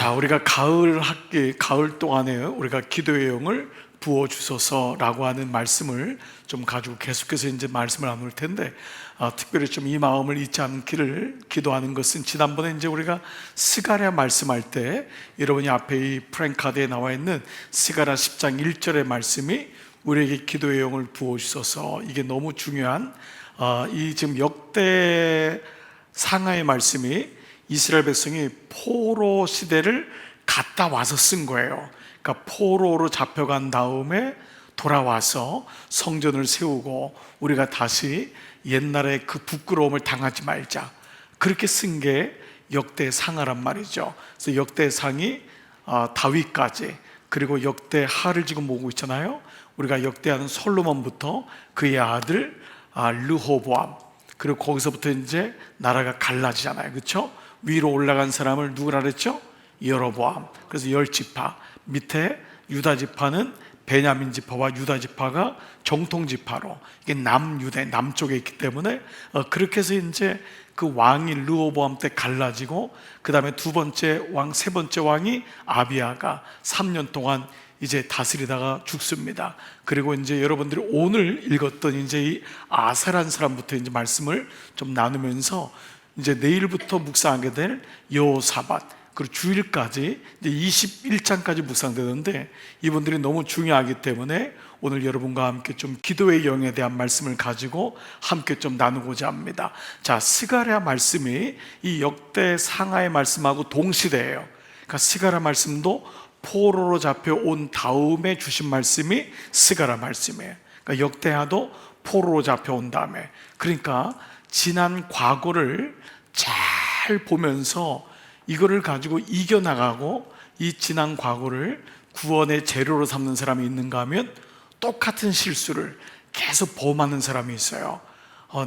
자, 우리가 가을 학기, 가을 동안에 우리가 기도의 영을 부어주소서라고 하는 말씀을 좀 가지고 계속해서 이제 말씀을 나눌 텐데, 특별히 좀 이 마음을 잊지 않기를 기도하는 것은, 지난번에 이제 우리가 스가랴 말씀할 때 여러분이 앞에 이 프랭카드에 나와 있는 스가랴 10장 1절의 말씀이 우리에게 기도의 영을 부어주소서, 이게 너무 중요한 이 지금 역대 상하의 말씀이 이스라엘 백성이 포로 시대를 갔다 와서 쓴 거예요. 그러니까 포로로 잡혀간 다음에 돌아와서 성전을 세우고 우리가 다시 옛날에 그 부끄러움을 당하지 말자, 그렇게 쓴 게 역대상하란 말이죠. 그래서 역대상이 다윗까지, 그리고 역대하를 지금 보고 있잖아요. 우리가 역대하는 솔로몬부터 그의 아들 르호보암, 그리고 거기서부터 이제 나라가 갈라지잖아요. 그렇죠? 위로 올라간 사람을 누구라 그랬죠? 여로보암. 그래서 10지파, 밑에 유다 지파는 베냐민 지파와 유다 지파가 정통 지파로, 이게 남유대 남쪽에 있기 때문에 그렇게 해서 이제 그 왕이 르호보암 때 갈라지고, 그 다음에 두 번째 왕, 세 번째 왕이 아비야가 3년 동안 이제 다스리다가 죽습니다. 그리고 이제 여러분들이 오늘 읽었던 이제 이 아사란 사람부터 이제 말씀을 좀 나누면서 이제 내일부터 묵상하게 될 여호사밧, 그리고 주일까지 이제 21장까지 묵상되는데, 이분들이 너무 중요하기 때문에 오늘 여러분과 함께 좀 기도의 영에 대한 말씀을 가지고 함께 좀 나누고자 합니다. 자, 스가랴 말씀이 이 역대 상하의 말씀하고 동시대예요. 그러니까 스가랴 말씀도 포로로 잡혀온 다음에 주신 말씀이 스가랴 말씀이에요. 그러니까 역대하도 포로로 잡혀온 다음에, 그러니까 지난 과거를 잘 보면서 이거를 가지고 이겨나가고 이 지난 과거를 구원의 재료로 삼는 사람이 있는가 하면, 똑같은 실수를 계속 범하는 사람이 있어요.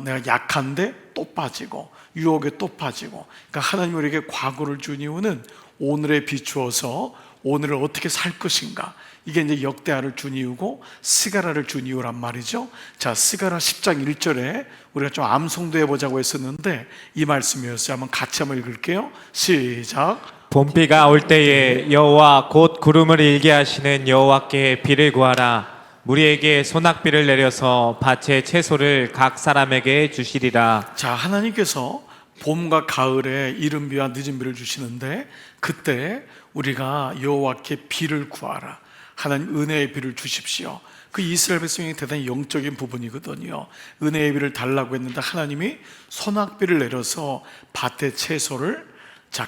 내가 약한데 또 빠지고, 유혹에 또 빠지고. 그러니까 하나님 우리에게 과거를 준 이유는 오늘에 비추어서 오늘을 어떻게 살 것인가, 이게 이제 역대하를 준 이유고 스가랴를 준 이유란 말이죠. 자, 스가랴 10장 1절에 우리가 좀 암송도 해보자고 했었는데 이 말씀이었어요. 한번 같이 한번 읽을게요. 시작. 봄비가 올 때에 여호와 곧 구름을 일게 하시는 여호와께 비를 구하라. 무리에게 소낙비를 내려서 밭의 채소를 각 사람에게 주시리라. 자, 하나님께서 봄과 가을에 이른 비와 늦은 비를 주시는데, 그때 우리가 여호와께 비를 구하라, 하나님 은혜의 비를 주십시오. 그 이스라엘 백성이 대단히 영적인 부분이거든요. 은혜의 비를 달라고 했는데 하나님이 소낙비를 내려서 밭의 채소를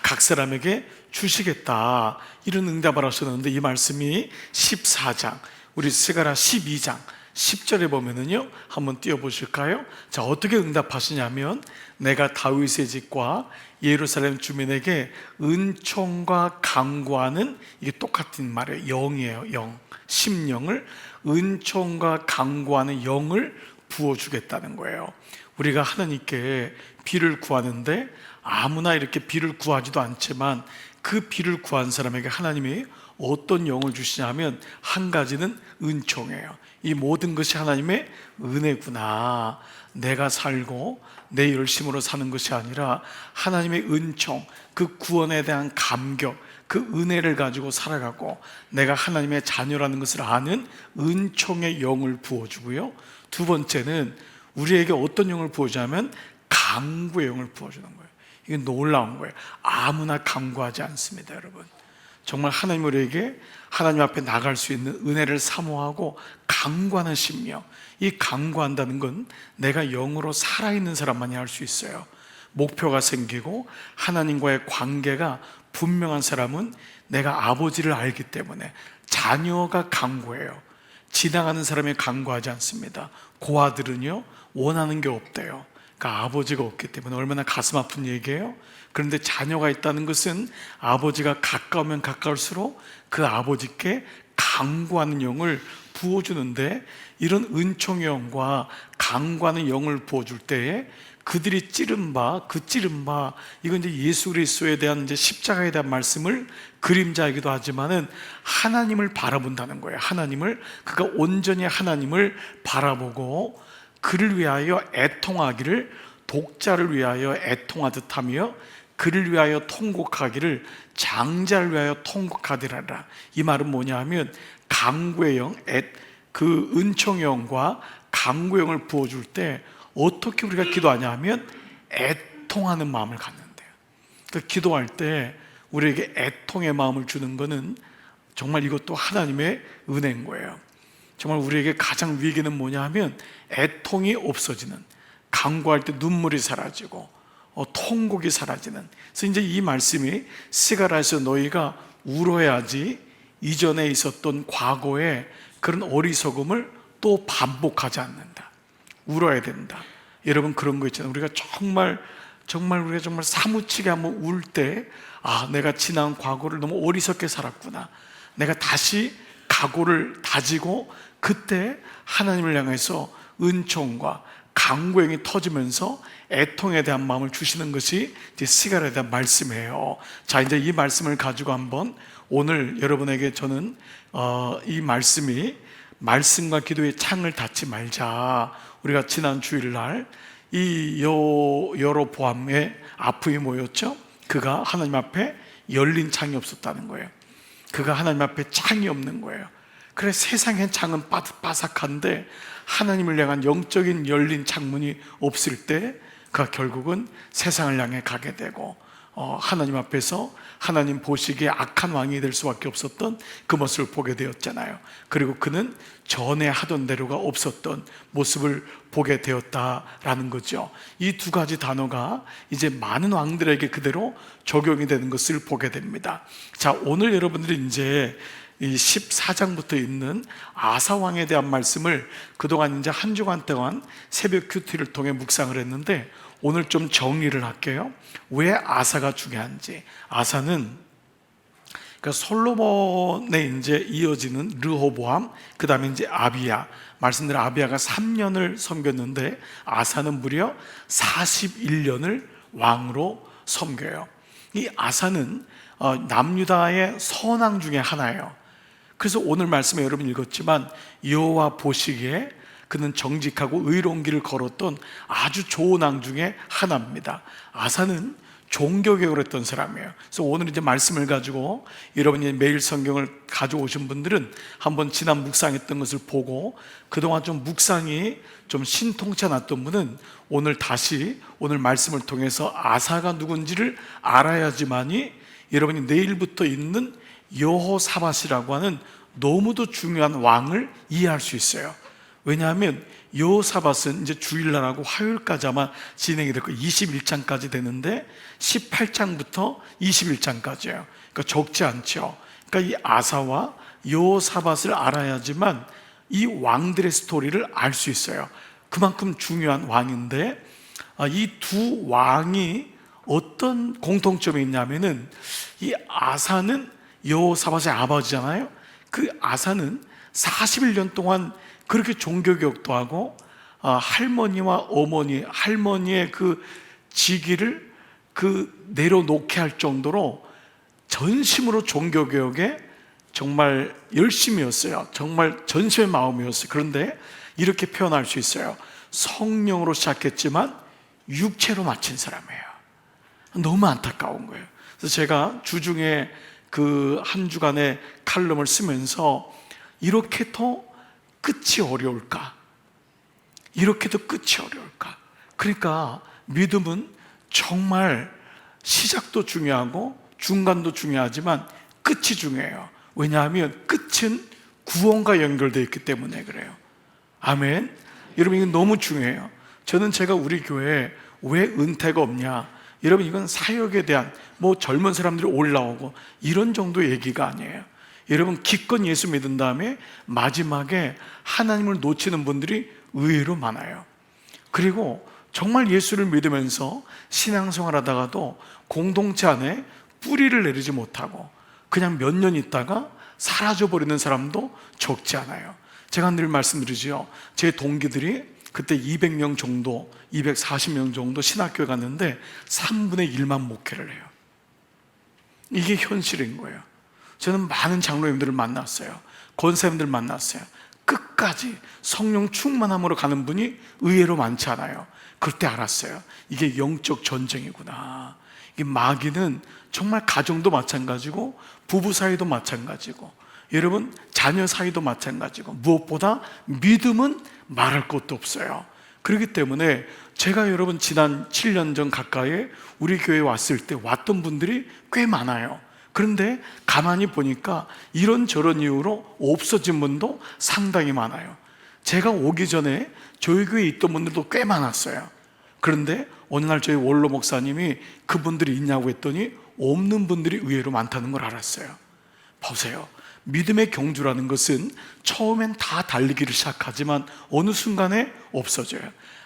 각 사람에게 주시겠다, 이런 응답을 하셨는데, 이 말씀이 14장, 우리 스가랴 12장 10절에 보면은요, 한번 띄워보실까요? 자, 어떻게 응답하시냐면, 내가 다윗의 집과 예루살렘 주민에게 은총과 강구하는, 이게 똑같은 말이에요. 영이에요. 영, 심령을, 은총과 강구하는 영을 부어주겠다는 거예요. 우리가 하나님께 비를 구하는데 아무나 이렇게 비를 구하지도 않지만, 그 비를 구한 사람에게 하나님이 어떤 영을 주시냐면, 한 가지는 은총이에요. 이 모든 것이 하나님의 은혜구나. 내가 살고 내 열심으로 사는 것이 아니라 하나님의 은총, 그 구원에 대한 감격, 그 은혜를 가지고 살아가고 내가 하나님의 자녀라는 것을 아는 은총의 영을 부어주고요. 두 번째는 우리에게 어떤 영을 부어주냐면 강구의 영을 부어주는 거예요. 이게 놀라운 거예요. 아무나 강구하지 않습니다, 여러분. 정말 하나님 우리에게 하나님 앞에 나갈 수 있는 은혜를 사모하고 강구하는 심령, 이 강구한다는 건 내가 영으로 살아있는 사람만이 할 수 있어요. 목표가 생기고 하나님과의 관계가 분명한 사람은 내가 아버지를 알기 때문에 자녀가 강구해요. 지나가는 사람이 강구하지 않습니다. 고아들은요, 원하는 게 없대요. 그러니까 아버지가 없기 때문에. 얼마나 가슴 아픈 얘기예요. 그런데 자녀가 있다는 것은 아버지가 가까우면 가까울수록 그 아버지께 강구하는 영을 부어주는데, 이런 은총의 영과 강구하는 영을 부어줄 때에 그들이 찌른 바, 그 찌른 바, 이건 이제 예수 그리스도에 대한 이제 십자가에 대한 말씀을 그림자이기도 하지만은 하나님을 바라본다는 거예요. 하나님을, 그가 온전히 하나님을 바라보고 그를 위하여 애통하기를, 독자를 위하여 애통하듯 하며 그를 위하여 통곡하기를 장자를 위하여 통곡하리라. 이 말은 뭐냐 하면 강구의 영, 그 은총의 영과 강구의 영을 부어줄 때 어떻게 우리가 기도하냐 하면 애통하는 마음을 갖는데요. 그러니까 기도할 때 우리에게 애통의 마음을 주는 것은 정말 이것도 하나님의 은혜인 거예요. 정말 우리에게 가장 위기는 뭐냐 하면 애통이 없어지는, 간구할 때 눈물이 사라지고 통곡이 사라지는. 그래서 이제 이 말씀이 스가랴에서 너희가 울어야지 이전에 있었던 과거의 그런 어리석음을 또 반복하지 않는다. 울어야 된다. 여러분 그런 거 있잖아요. 우리가 정말 우리가 정말 사무치게 한번 울 때, 아, 내가 지난 과거를 너무 어리석게 살았구나. 내가 다시 각오를 다지고 그때 하나님을 향해서 은총과 강구행이 터지면서 애통에 대한 마음을 주시는 것이 이제 스가랴에 대한 말씀이에요. 자, 이제 이 말씀을 가지고 한번 오늘 여러분에게 저는 이 말씀이 말씀과 기도의 창을 닫지 말자. 우리가 지난 주일날 이 여로보암의 아픔이 뭐였죠? 그가 하나님 앞에 열린 창이 없었다는 거예요. 그가 하나님 앞에 창이 없는 거예요. 그래, 세상의 창은 바삭한데 하나님을 향한 영적인 열린 창문이 없을 때 그가 결국은 세상을 향해 가게 되고 하나님 앞에서 하나님 보시기에 악한 왕이 될 수밖에 없었던 그 모습을 보게 되었잖아요. 그리고 그는 전에 하던 대로가 없었던 모습을 보게 되었다라는 거죠. 이 두 가지 단어가 이제 많은 왕들에게 그대로 적용이 되는 것을 보게 됩니다. 자, 오늘 여러분들이 이제 이 14장부터 있는 아사 왕에 대한 말씀을 그동안 이제 한 주간 동안 새벽 큐티를 통해 묵상을 했는데 오늘 좀 정리를 할게요. 왜 아사가 중요한지. 아사는 그러니까 솔로몬에 이제 이어지는 르호보암, 그 다음에 이제 아비야. 말씀대로 아비야가 3년을 섬겼는데 아사는 무려 41년을 왕으로 섬겨요. 이 아사는 남유다의 선왕 중에 하나예요. 그래서 오늘 말씀에 여러분 읽었지만 여호와 보시기에 그는 정직하고 의로운 길을 걸었던 아주 좋은 왕 중에 하나입니다. 아사는 종교개혁을 했던 사람이에요. 그래서 오늘 이제 말씀을 가지고 여러분이 매일 성경을 가져오신 분들은 한번 지난 묵상했던 것을 보고 그동안 좀 묵상이 좀 신통치 않았던 분은 오늘 다시 오늘 말씀을 통해서 아사가 누군지를 알아야지만이 여러분이 내일부터 있는 여호사밧이라고 하는 너무도 중요한 왕을 이해할 수 있어요. 왜냐하면 여호사밧은 이제 주일날하고 화요일까지 아마 진행이 될 거예요. 21장까지 되는데 18장부터 21장까지예요. 그러니까 적지 않죠. 그러니까 이 아사와 여호사밧을 알아야지만 이 왕들의 스토리를 알 수 있어요. 그만큼 중요한 왕인데 이 두 왕이 어떤 공통점이 있냐면은 이 아사는 여호사밧의 아버지잖아요. 그 아사는 41년 동안 그렇게 종교개혁도 하고 할머니와 어머니, 할머니의 그 직위를 내려놓게 할 정도로 전심으로 종교개혁에 정말 열심이었어요. 정말 전심의 마음이었어요. 그런데 이렇게 표현할 수 있어요. 성령으로 시작했지만 육체로 마친 사람이에요. 너무 안타까운 거예요. 그래서 제가 주중에 그 한 주간의 칼럼을 쓰면서 이렇게도 끝이 어려울까? 이렇게도 끝이 어려울까? 그러니까 믿음은 정말 시작도 중요하고 중간도 중요하지만 끝이 중요해요. 왜냐하면 끝은 구원과 연결되어 있기 때문에 그래요. 아멘. 여러분 이건 너무 중요해요. 저는 제가 우리 교회에 왜 은퇴가 없냐, 여러분 이건 사역에 대한 젊은 사람들이 올라오고 이런 정도의 얘기가 아니에요. 여러분 기껏 예수 믿은 다음에 마지막에 하나님을 놓치는 분들이 의외로 많아요. 그리고 정말 예수를 믿으면서 신앙생활 하다가도 공동체 안에 뿌리를 내리지 못하고 그냥 몇 년 있다가 사라져버리는 사람도 적지 않아요. 제가 늘 말씀드리죠. 제 동기들이 그때 200명 정도, 240명 정도 신학교에 갔는데 3분의 1만 목회를 해요. 이게 현실인 거예요. 저는 많은 장로님들을 만났어요. 권사님들 만났어요. 끝까지 성령 충만함으로 가는 분이 의외로 많지 않아요. 그때 알았어요. 이게 영적 전쟁이구나. 이 마귀는 정말 가정도 마찬가지고 부부 사이도 마찬가지고 여러분 자녀 사이도 마찬가지고 무엇보다 믿음은 말할 것도 없어요. 그렇기 때문에 제가 여러분 지난 7년 전 가까이에 우리 교회에 왔을 때 왔던 분들이 꽤 많아요. 그런데 가만히 보니까 이런저런 이유로 없어진 분도 상당히 많아요. 제가 오기 전에 저희 교회에 있던 분들도 꽤 많았어요. 그런데 어느 날 저희 원로 목사님이 그분들이 있냐고 했더니 없는 분들이 의외로 많다는 걸 알았어요. 보세요. 믿음의 경주라는 것은 처음엔 다 달리기를 시작하지만 어느 순간에 없어져요.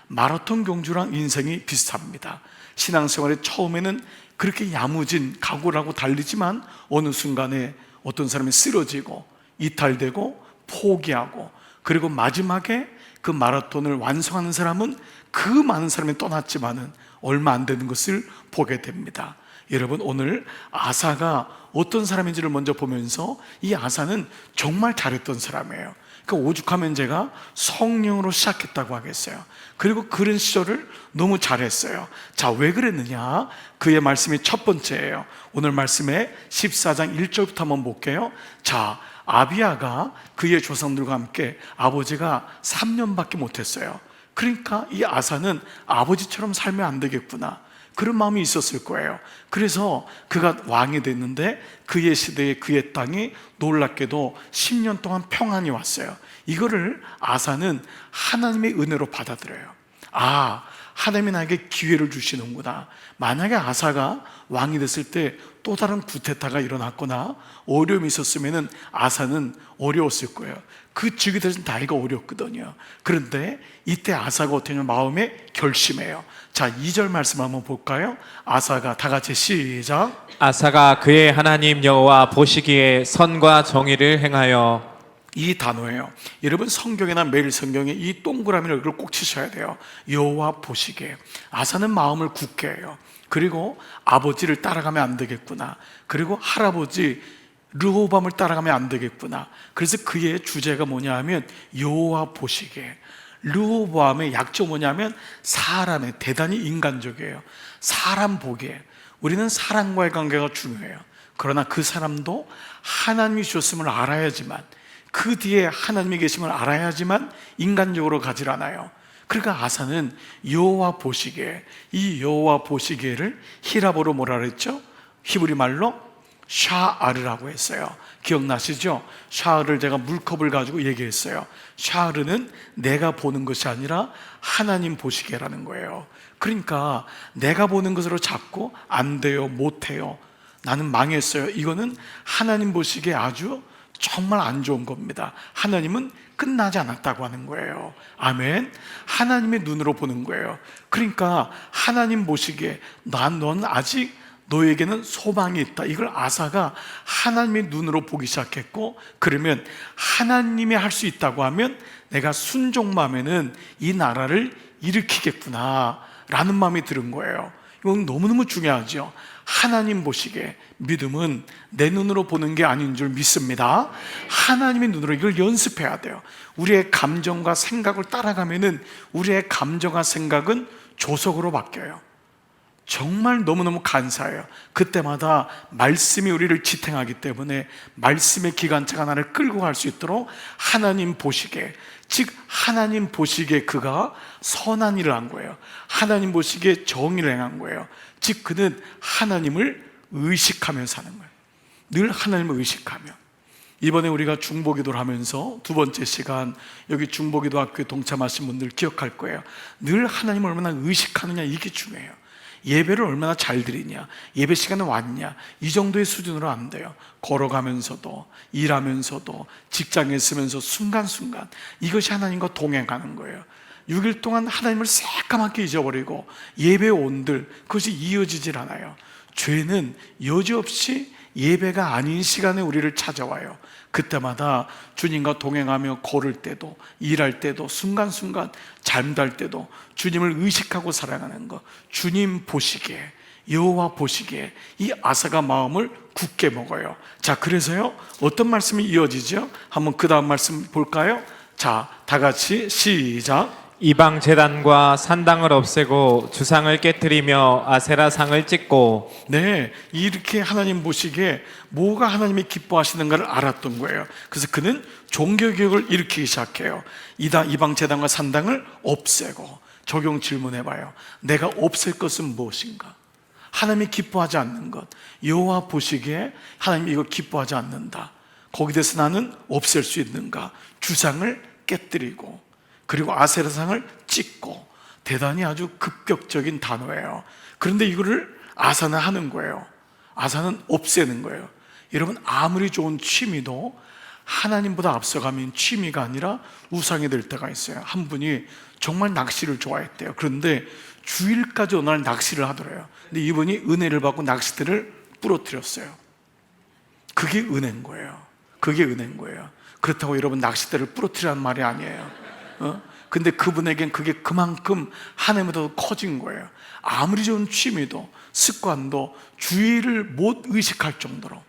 마라톤 경주랑 인생이 비슷합니다. 신앙생활의 처음에는 그렇게 야무진 각오를 하고 달리지만 어느 순간에 어떤 사람이 쓰러지고 이탈되고 포기하고 그리고 마지막에 그 마라톤을 완성하는 사람은 그 많은 사람이 떠났지만은 얼마 안 되는 것을 보게 됩니다. 여러분 오늘 아사가 어떤 사람인지를 먼저 보면서 이 아사는 정말 잘했던 사람이에요. 그러니까 오죽하면 제가 성령으로 시작했다고 하겠어요. 그리고 그런 시절을 너무 잘했어요. 자, 왜 그랬느냐? 그의 말씀이 첫 번째예요. 오늘 말씀에 14장 1절부터 한번 볼게요. 자, 아비야가 그의 조상들과 함께 아버지가 3년밖에 못했어요. 그러니까 이 아사는 아버지처럼 살면 안 되겠구나, 그런 마음이 있었을 거예요. 그래서 그가 왕이 됐는데 그의 시대에 그의 땅이 놀랍게도 10년 동안 평안이 왔어요. 이거를 아사는 하나님의 은혜로 받아들여요. 아, 하나님이 나에게 기회를 주시는구나. 만약에 아사가 왕이 됐을 때 또 다른 구테타가 일어났거나 어려움이 있었으면 아사는 어려웠을 거예요. 그 즉위 대신 나이가 어렵거든요. 그런데 이때 아사가 어떻게 하냐면 마음에 결심해요. 자, 2절 말씀 한번 볼까요? 아사가 다 같이 시작. 아사가 그의 하나님 여호와 보시기에 선과 정의를 행하여. 이 단어예요. 여러분 성경이나 매일 성경에 이 동그라미를 이걸 꼭 치셔야 돼요. 여호와 보시기에. 아사는 마음을 굳게 해요. 그리고 아버지를 따라가면 안 되겠구나, 그리고 할아버지 르호밤을 따라가면 안 되겠구나. 그래서 그의 주제가 뭐냐 하면 여호와 보시기에. 르호밤의 약점 뭐냐면 사람의, 대단히 인간적이에요. 사람 보기에. 우리는 사람과의 관계가 중요해요. 그러나 그 사람도 하나님이 주셨음을 알아야지만, 그 뒤에 하나님이 계심을 알아야지만 인간적으로 가질 않아요. 그러니까 아사는 여호와 보시기에, 이 여호와 보시기에를 히라보로 뭐라 그랬죠? 히브리 말로 샤아르라고 했어요. 기억나시죠? 샤아르를 제가 물컵을 가지고 얘기했어요. 샤아르는 내가 보는 것이 아니라 하나님 보시기에라는 거예요. 그러니까 내가 보는 것으로 잡고 안 돼요, 못 해요, 나는 망했어요, 이거는 하나님 보시기에 아주 정말 안 좋은 겁니다. 하나님은 끝나지 않았다고 하는 거예요. 아멘. 하나님의 눈으로 보는 거예요. 그러니까 하나님 보시기에 넌 아직 너에게는 소망이 있다, 이걸 아사가 하나님의 눈으로 보기 시작했고, 그러면 하나님이 할 수 있다고 하면 내가 순종하면은 이 나라를 일으키겠구나 라는 마음이 들은 거예요. 이건 너무너무 중요하죠. 하나님 보시기에. 믿음은 내 눈으로 보는 게 아닌 줄 믿습니다. 하나님의 눈으로, 이걸 연습해야 돼요. 우리의 감정과 생각을 따라가면은 우리의 감정과 생각은 조석으로 바뀌어요. 정말 너무너무 감사해요. 그때마다 말씀이 우리를 지탱하기 때문에 말씀의 기관차가 나를 끌고 갈 수 있도록 하나님 보시기에, 즉 하나님 보시기에 그가 선한 일을 한 거예요. 하나님 보시기에 정의를 행한 거예요. 즉 그는 하나님을 의식하며 사는 거예요. 늘 하나님을 의식하며. 이번에 우리가 중보기도를 하면서 두 번째 시간, 여기 중보기도 학교에 동참하신 분들 기억할 거예요. 늘 하나님을 얼마나 의식하느냐, 이게 중요해요. 예배를 얼마나 잘 드리냐, 예배 시간에 왔냐, 이 정도의 수준으로 안 돼요. 걸어가면서도, 일하면서도, 직장에 있으면서 순간순간 이것이 하나님과 동행하는 거예요. 6일 동안 하나님을 새까맣게 잊어버리고 예배에 온들, 그것이 이어지질 않아요. 죄는 여지없이 예배가 아닌 시간에 우리를 찾아와요. 그때마다 주님과 동행하며 걸을 때도, 일할 때도, 순간순간 잠잘 때도 주님을 의식하고 살아가는 것, 주님 보시기에, 여호와 보시기에 이 아사가 마음을 굳게 먹어요. 자, 그래서요 어떤 말씀이 이어지죠? 한번 그 다음 말씀 볼까요? 자, 다 같이 시작. 이방 제단과 산당을 없애고 주상을 깨뜨리며 아세라상을 찍고 네, 이렇게 하나님 보시기에 뭐가 하나님이 기뻐하시는가를 알았던 거예요. 그래서 그는 종교개혁을 일으키기 시작해요. 이방 제단과 산당을 없애고. 적용 질문해봐요. 내가 없앨 것은 무엇인가? 하나님이 기뻐하지 않는 것, 여호와 보시기에 하나님이 이걸 기뻐하지 않는다. 거기에 대해서 나는 없앨 수 있는가? 주상을 깨뜨리고, 그리고 아세라상을 찍고. 대단히 아주 급격적인 단어예요. 그런데 이거를 아사는 하는 거예요. 아사는 없애는 거예요. 여러분, 아무리 좋은 취미도 하나님보다 앞서가면 취미가 아니라 우상이 될 때가 있어요. 한 분이 정말 낚시를 좋아했대요. 그런데 주일까지 어느 날 낚시를 하더래요. 근데 이분이 은혜를 받고 낚싯대를 부러뜨렸어요. 그게 은혜인 거예요. 그게 은혜인 거예요. 그렇다고 여러분 낚싯대를 부러뜨리라는 말이 아니에요. 근데 그분에겐 그게 그만큼 하나님보다 커진 거예요. 아무리 좋은 취미도 습관도 주의를 못 의식할 정도로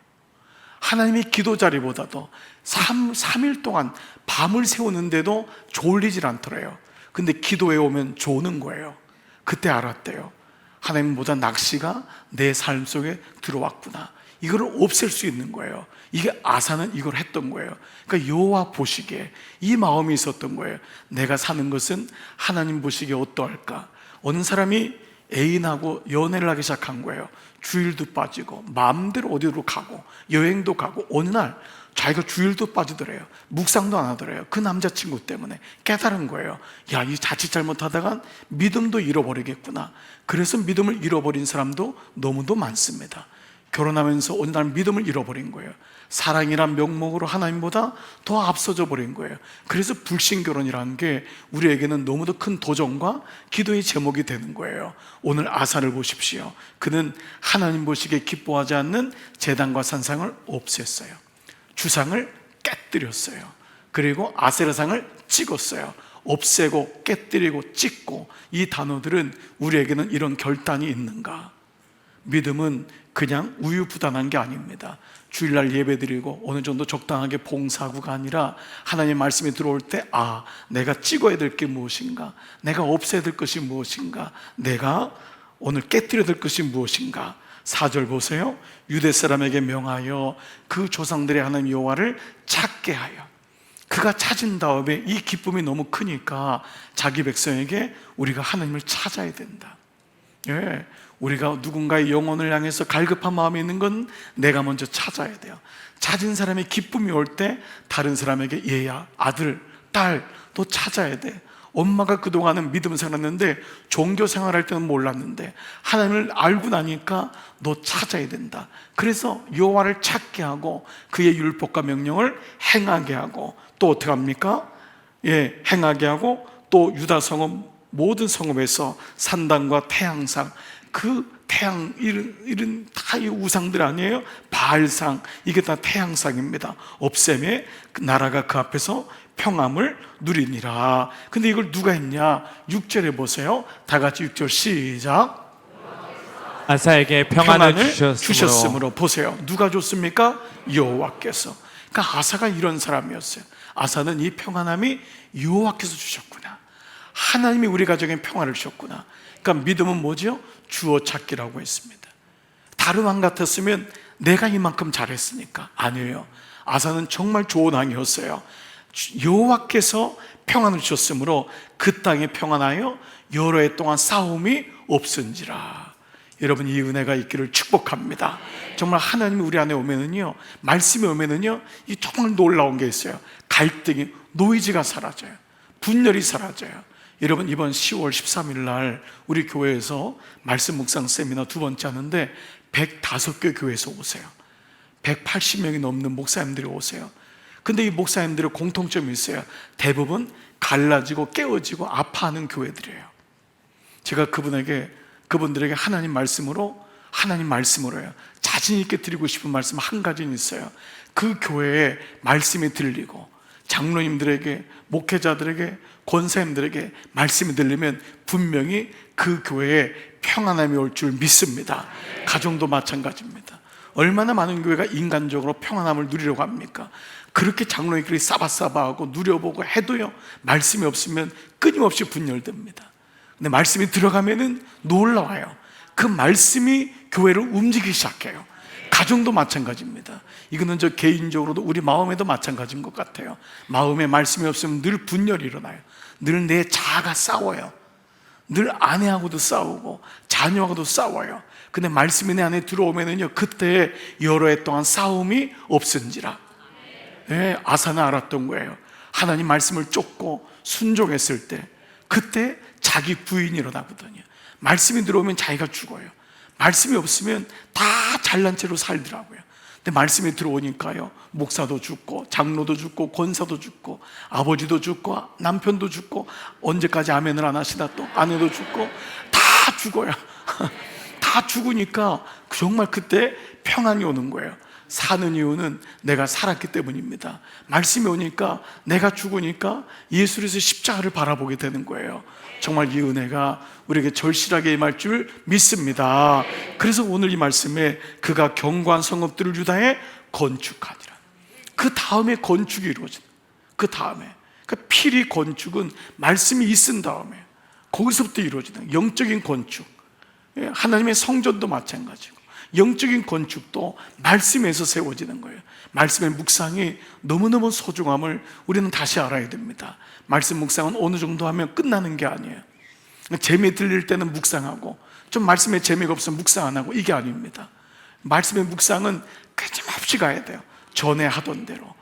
하나님의 기도 자리보다도 3일 동안 밤을 새우는데도 졸리질 않더래요. 근데 기도에 오면 조는 거예요. 그때 알았대요. 하나님보다 낚시가 내 삶 속에 들어왔구나. 이거를 없앨 수 있는 거예요. 이게 아사는 이걸 했던 거예요. 그러니까 여호와 보시기에 이 마음이 있었던 거예요. 내가 사는 것은 하나님 보시기에 어떠할까? 어느 사람이 애인하고 연애를 하기 시작한 거예요. 주일도 빠지고 마음대로 어디로 가고 여행도 가고 어느 날 자기가 주일도 빠지더래요. 묵상도 안 하더래요. 그 남자친구 때문에 깨달은 거예요. 야, 이 자칫 잘못하다간 믿음도 잃어버리겠구나. 그래서 믿음을 잃어버린 사람도 너무도 많습니다. 결혼하면서 어느 날 믿음을 잃어버린 거예요. 사랑이란 명목으로 하나님보다 더 앞서져 버린 거예요. 그래서 불신결혼이라는 게 우리에게는 너무도 큰 도전과 기도의 제목이 되는 거예요. 오늘 아사를 보십시오. 그는 하나님 보시기에 기뻐하지 않는 제단과 산상을 없앴어요. 주상을 깨뜨렸어요. 그리고 아세라상을 찍었어요. 없애고 깨뜨리고 찍고. 이 단어들은 우리에게는 이런 결단이 있는가? 믿음은 그냥 우유부단한 게 아닙니다. 주일날 예배드리고 어느 정도 적당하게 봉사하고가 아니라 하나님 말씀이 들어올 때 내가 찍어야 될 게 무엇인가? 내가 없애야 될 것이 무엇인가? 내가 오늘 깨뜨려야 될 것이 무엇인가? 4절 보세요. 유대 사람에게 명하여 그 조상들의 하나님 여호와를 찾게 하여. 그가 찾은 다음에 이 기쁨이 너무 크니까 자기 백성에게 우리가 하나님을 찾아야 된다. 예, 우리가 누군가의 영혼을 향해서 갈급한 마음이 있는 건 내가 먼저 찾아야 돼요. 찾은 사람의 기쁨이 올 때 다른 사람에게 얘야, 아들, 딸, 너 찾아야 돼. 엄마가 그동안은 믿음 살았는데 종교 생활할 때는 몰랐는데 하나님을 알고 나니까 너 찾아야 된다. 그래서 여호와를 찾게 하고 그의 율법과 명령을 행하게 하고 또 어떻게 합니까? 예, 행하게 하고 또 유다 성읍 모든 성읍에서 산당과 태양상, 그 태양 이런 다 이 우상들 아니에요? 바알상, 이게 다 태양상입니다. 없앰에 나라가 그 앞에서 평안을 누리니라. 근데 이걸 누가 했냐? 6절에 보세요. 다 같이 6절 시작. 아사에게 평안을 주셨으므로. 보세요. 누가 줬습니까? 여호와께서. 그러니까 아사가 이런 사람이었어요. 아사는 이 평안함이 여호와께서 주셨구나. 하나님이 우리 가정에 평안을 주셨구나. 그러니까 믿음은 뭐죠? 주어 찾기라고 했습니다. 다른 왕 같았으면 내가 이만큼 잘했으니까. 아니에요. 아사는 정말 좋은 왕이었어요. 여호와께서 평안을 주셨으므로 그 땅에 평안하여 여러 해 동안 싸움이 없은지라. 여러분, 이 은혜가 있기를 축복합니다. 정말 하나님이 우리 안에 오면은요, 말씀이 오면은요, 이 정말 놀라운 게 있어요. 갈등이, 노이즈가 사라져요. 분열이 사라져요. 여러분, 이번 10월 13일 날 우리 교회에서 말씀 묵상 세미나 두 번째 하는데 105개 교회에서 오세요. 180명이 넘는 목사님들이 오세요. 근데 이 목사님들의 공통점이 있어요. 대부분 갈라지고 깨어지고 아파하는 교회들이에요. 제가 그분들에게 하나님 말씀으로요, 자신 있게 드리고 싶은 말씀 한 가지는 있어요. 그 교회에 말씀이 들리고 장로님들에게, 목회자들에게, 권사님들에게 말씀이 들리면 분명히 그 교회에 평안함이 올 줄 믿습니다. 가정도 마찬가지입니다. 얼마나 많은 교회가 인간적으로 평안함을 누리려고 합니까? 그렇게 장로의 길이 싸바싸바하고 누려보고 해도요, 말씀이 없으면 끊임없이 분열됩니다. 근데 말씀이 들어가면은 놀라워요. 그 말씀이 교회를 움직이기 시작해요. 가정도 마찬가지입니다. 이거는 저 개인적으로도 우리 마음에도 마찬가지인 것 같아요. 마음에 말씀이 없으면 늘 분열이 일어나요. 늘 내 자아가 싸워요. 늘 아내하고도 싸우고 자녀하고도 싸워요. 근데 말씀이 내 안에 들어오면은요, 그때 여러 해 동안 싸움이 없은지라. 네, 아사는 알았던 거예요. 하나님 말씀을 쫓고 순종했을 때 그때 자기 부인이 일어나거든요. 말씀이 들어오면 자기가 죽어요. 말씀이 없으면 다 잘난 채로 살더라고요. 근데 말씀이 들어오니까요, 목사도 죽고 장로도 죽고 권사도 죽고 아버지도 죽고 남편도 죽고, 언제까지 아멘을 안 하시나 또 아내도 죽고 다 죽어요. 다 죽으니까 정말 그때 평안이 오는 거예요. 사는 이유는 내가 살았기 때문입니다. 말씀이 오니까, 내가 죽으니까 예수께서 십자가를 바라보게 되는 거예요. 정말 이 은혜가 우리에게 절실하게 임할 줄 믿습니다. 그래서 오늘 이 말씀에 그가 견고한 성읍들을 유다에 건축하니라. 그 다음에 건축이 이루어진다. 그 다음에, 그 필히 건축은 말씀이 있은 다음에 거기서부터 이루어지는 영적인 건축. 하나님의 성전도 마찬가지고 영적인 건축도 말씀에서 세워지는 거예요. 말씀의 묵상이 너무너무 소중함을 우리는 다시 알아야 됩니다. 말씀 묵상은 어느 정도 하면 끝나는 게 아니에요. 재미 들릴 때는 묵상하고, 좀 말씀에 재미가 없으면 묵상 안 하고, 이게 아닙니다. 말씀의 묵상은 끊임없이 가야 돼요. 전에 하던 대로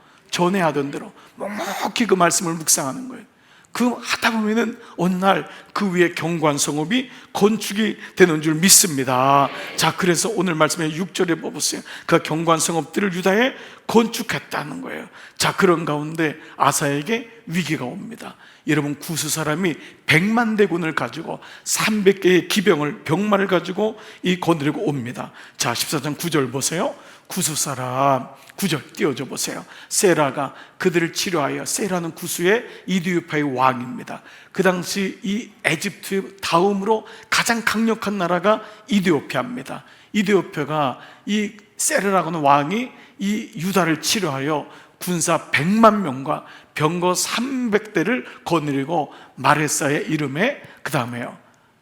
묵묵히 그 말씀을 묵상하는 거예요. 그 하다 보면은 어느 날 그 위에 견고한 성읍이 건축이 되는 줄 믿습니다. 자, 그래서 오늘 말씀에 6절에 보세요. 그 견고한 성읍들을 유다에 건축했다는 거예요. 자, 그런 가운데 아사에게 위기가 옵니다. 여러분, 구스 사람이 100만 대군을 가지고 300개의 기병을, 병마를 가지고 이 거느리고 옵니다. 자, 14장 9절 보세요. 구스 사람, 9절 띄워줘 보세요. 세라가 그들을 치료하여, 세라는 구스의 이디오피아의 왕입니다. 그 당시 이 에집트 다음으로 가장 강력한 나라가 이디오피아입니다. 이디오피아가 이 세라라고 하는 왕이 이 유다를 치료하여 군사 100만 명과 병거 300대를 거느리고 마레사의 이름에, 그 다음에요,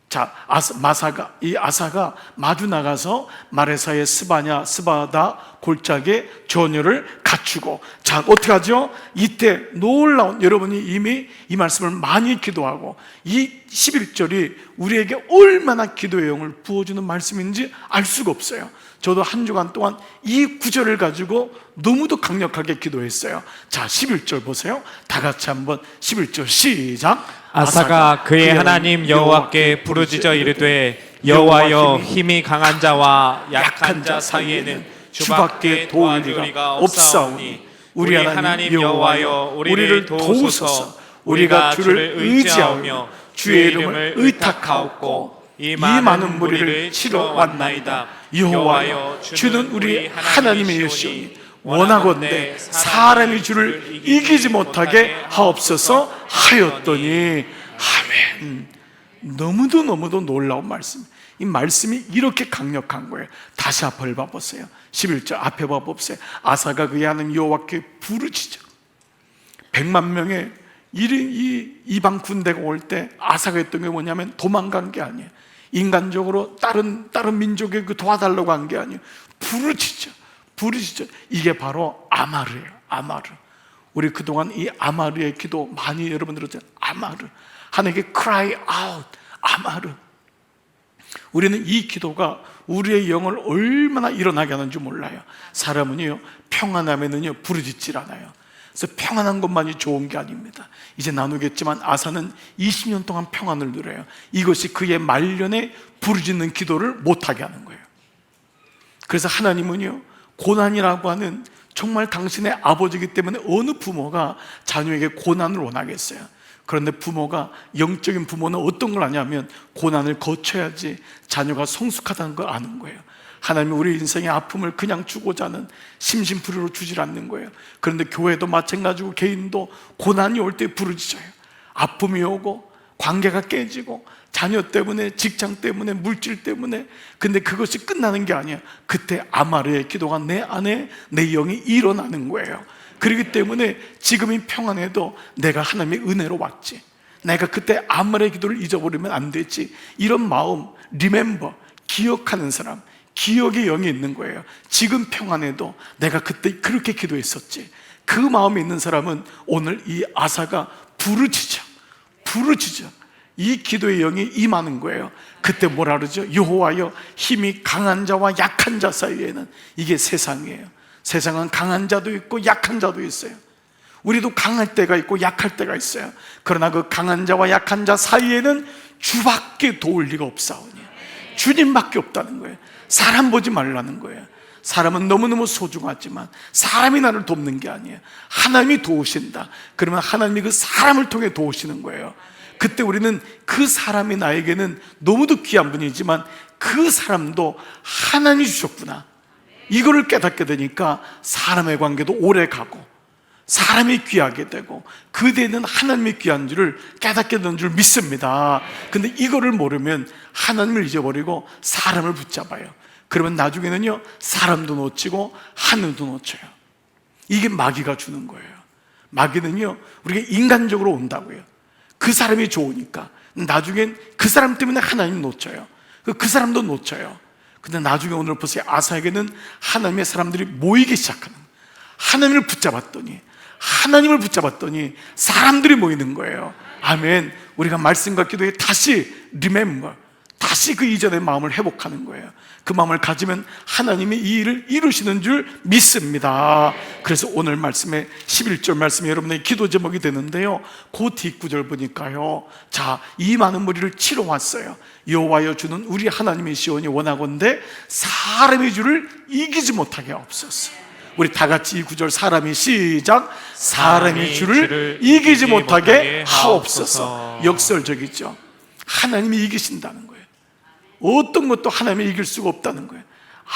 자, 아사가 마주 나가서 마레사의 스바다 골짜기에 전열을 갖추고, 자, 어떻게 하죠? 이때 놀라운, 여러분이 이미 이 말씀을 많이 기도하고 이 11절이 우리에게 얼마나 기도의 영을 부어주는 말씀인지 알 수가 없어요. 저도 한 주간 동안 이 구절을 가지고 너무도 강력하게 기도했어요. 자, 11절 보세요. 다 같이 한번 11절 시작. 아사가 그의 하나님 여호와께 부르짖어 이르되, 여호와여, 힘이 강한 자와 약한 자 사이에는 주밖에 도울 리가 없사오니 우리 하나님 여호와여, 우리를 도우소서. 우리가 주를 의지하며 주의 이름을 의탁하옵고 이 많은 무리를 치러 왔나이다. 여호와여, 주는 우리 하나님의 여시오니 원하건대 사람이 주를 이기지 못하게 하옵소서 하였더니. 아멘. 너무도 놀라운 말씀. 이 말씀이 이렇게 강력한 거예요. 다시 앞을 봐보세요. 11절 앞에 봐보세요. 아사가 그의 하나님 여호와께 부르짖어. 100만 명의 이방 군대가 올 때 아사가 했던 게 뭐냐면 도망간 게 아니에요. 인간적으로 다른 민족에 도와달라고 한 게 아니에요. 부르짖어. 이게 바로 아마르예요. 아마르. 우리 그동안 이 아마르의 기도 많이 여러분 들었잖아요. 아마르. 하나님께 cry out. 아마르. 우리는 이 기도가 우리의 영을 얼마나 일어나게 하는지 몰라요. 사람은요, 평안하면은요 부르짖질 않아요. 그래서 평안한 것만이 좋은 게 아닙니다. 이제 나누겠지만 아사는 20년 동안 평안을 누려요. 이것이 그의 말년에 부르짖는 기도를 못하게 하는 거예요. 그래서 하나님은요, 고난이라고 하는, 정말 당신의 아버지이기 때문에 어느 부모가 자녀에게 고난을 원하겠어요? 그런데 부모가, 영적인 부모는 어떤 걸 아냐면 고난을 거쳐야지 자녀가 성숙하다는 걸 아는 거예요. 하나님은 우리 인생의 아픔을 그냥 주고자 하는, 심심풀이로 주질 않는 거예요. 그런데 교회도 마찬가지고 개인도 고난이 올 때 부르짖어요. 아픔이 오고 관계가 깨지고 자녀 때문에, 직장 때문에, 물질 때문에. 근데 그것이 끝나는 게 아니야. 그때 아마르의 기도가 내 안에, 내 영이 일어나는 거예요. 그렇기 때문에 지금이 평안해도 내가 하나님의 은혜로 왔지, 내가 그때 아마르의 기도를 잊어버리면 안 되지, 이런 마음, 리멤버, 기억하는 사람, 기억의 영이 있는 거예요. 지금 평안해도 내가 그때 그렇게 기도했었지, 그 마음이 있는 사람은 오늘 이 아사가 부르짖어 이 기도의 영이 임하는 거예요. 그때 뭐라 그러죠? 여호와여, 힘이 강한 자와 약한 자 사이에는, 이게 세상이에요. 세상은 강한 자도 있고 약한 자도 있어요. 우리도 강할 때가 있고 약할 때가 있어요. 그러나 그 강한 자와 약한 자 사이에는 주밖에 도울 리가 없사오니, 주님밖에 없다는 거예요. 사람 보지 말라는 거예요. 사람은 너무너무 소중하지만 사람이 나를 돕는 게 아니에요. 하나님이 도우신다. 그러면 하나님이 그 사람을 통해 도우시는 거예요. 그때 우리는 그 사람이 나에게는 너무도 귀한 분이지만 그 사람도 하나님이 주셨구나, 이거를 깨닫게 되니까 사람의 관계도 오래 가고 사람이 귀하게 되고 그대는 하나님이 귀한 줄을 깨닫게 되는 줄 믿습니다. 근데 이거를 모르면 하나님을 잊어버리고 사람을 붙잡아요. 그러면 나중에는요, 사람도 놓치고 하늘도 놓쳐요. 이게 마귀가 주는 거예요. 마귀는요, 우리가 인간적으로 온다고요. 그 사람이 좋으니까. 나중엔 그 사람 때문에 하나님 놓쳐요. 그 사람도 놓쳐요. 근데 나중에 오늘 보세요. 아사에게는 하나님의 사람들이 모이기 시작하는 거예요. 하나님을 붙잡았더니 사람들이 모이는 거예요. 아멘. 우리가 말씀과 기도에 다시 리멤버, 다시 그 이전의 마음을 회복하는 거예요. 그 마음을 가지면 하나님이 이 일을 이루시는 줄 믿습니다. 그래서 오늘 말씀에 11절 말씀이 여러분의 기도 제목이 되는데요, 그 뒷구절 보니까요, 자, 이 많은 무리를 치러 왔어요. 여호와여, 주는 우리 하나님의 시온이 원하건대 사람의 주를 이기지 못하게 하옵소서. 우리 다 같이 이 구절, 사람이 시작. 사람이 주를 이기지 못하게 하옵소서. 역설적이죠. 하나님이 이기신다는 거예요. 어떤 것도 하나님이 이길 수가 없다는 거예요.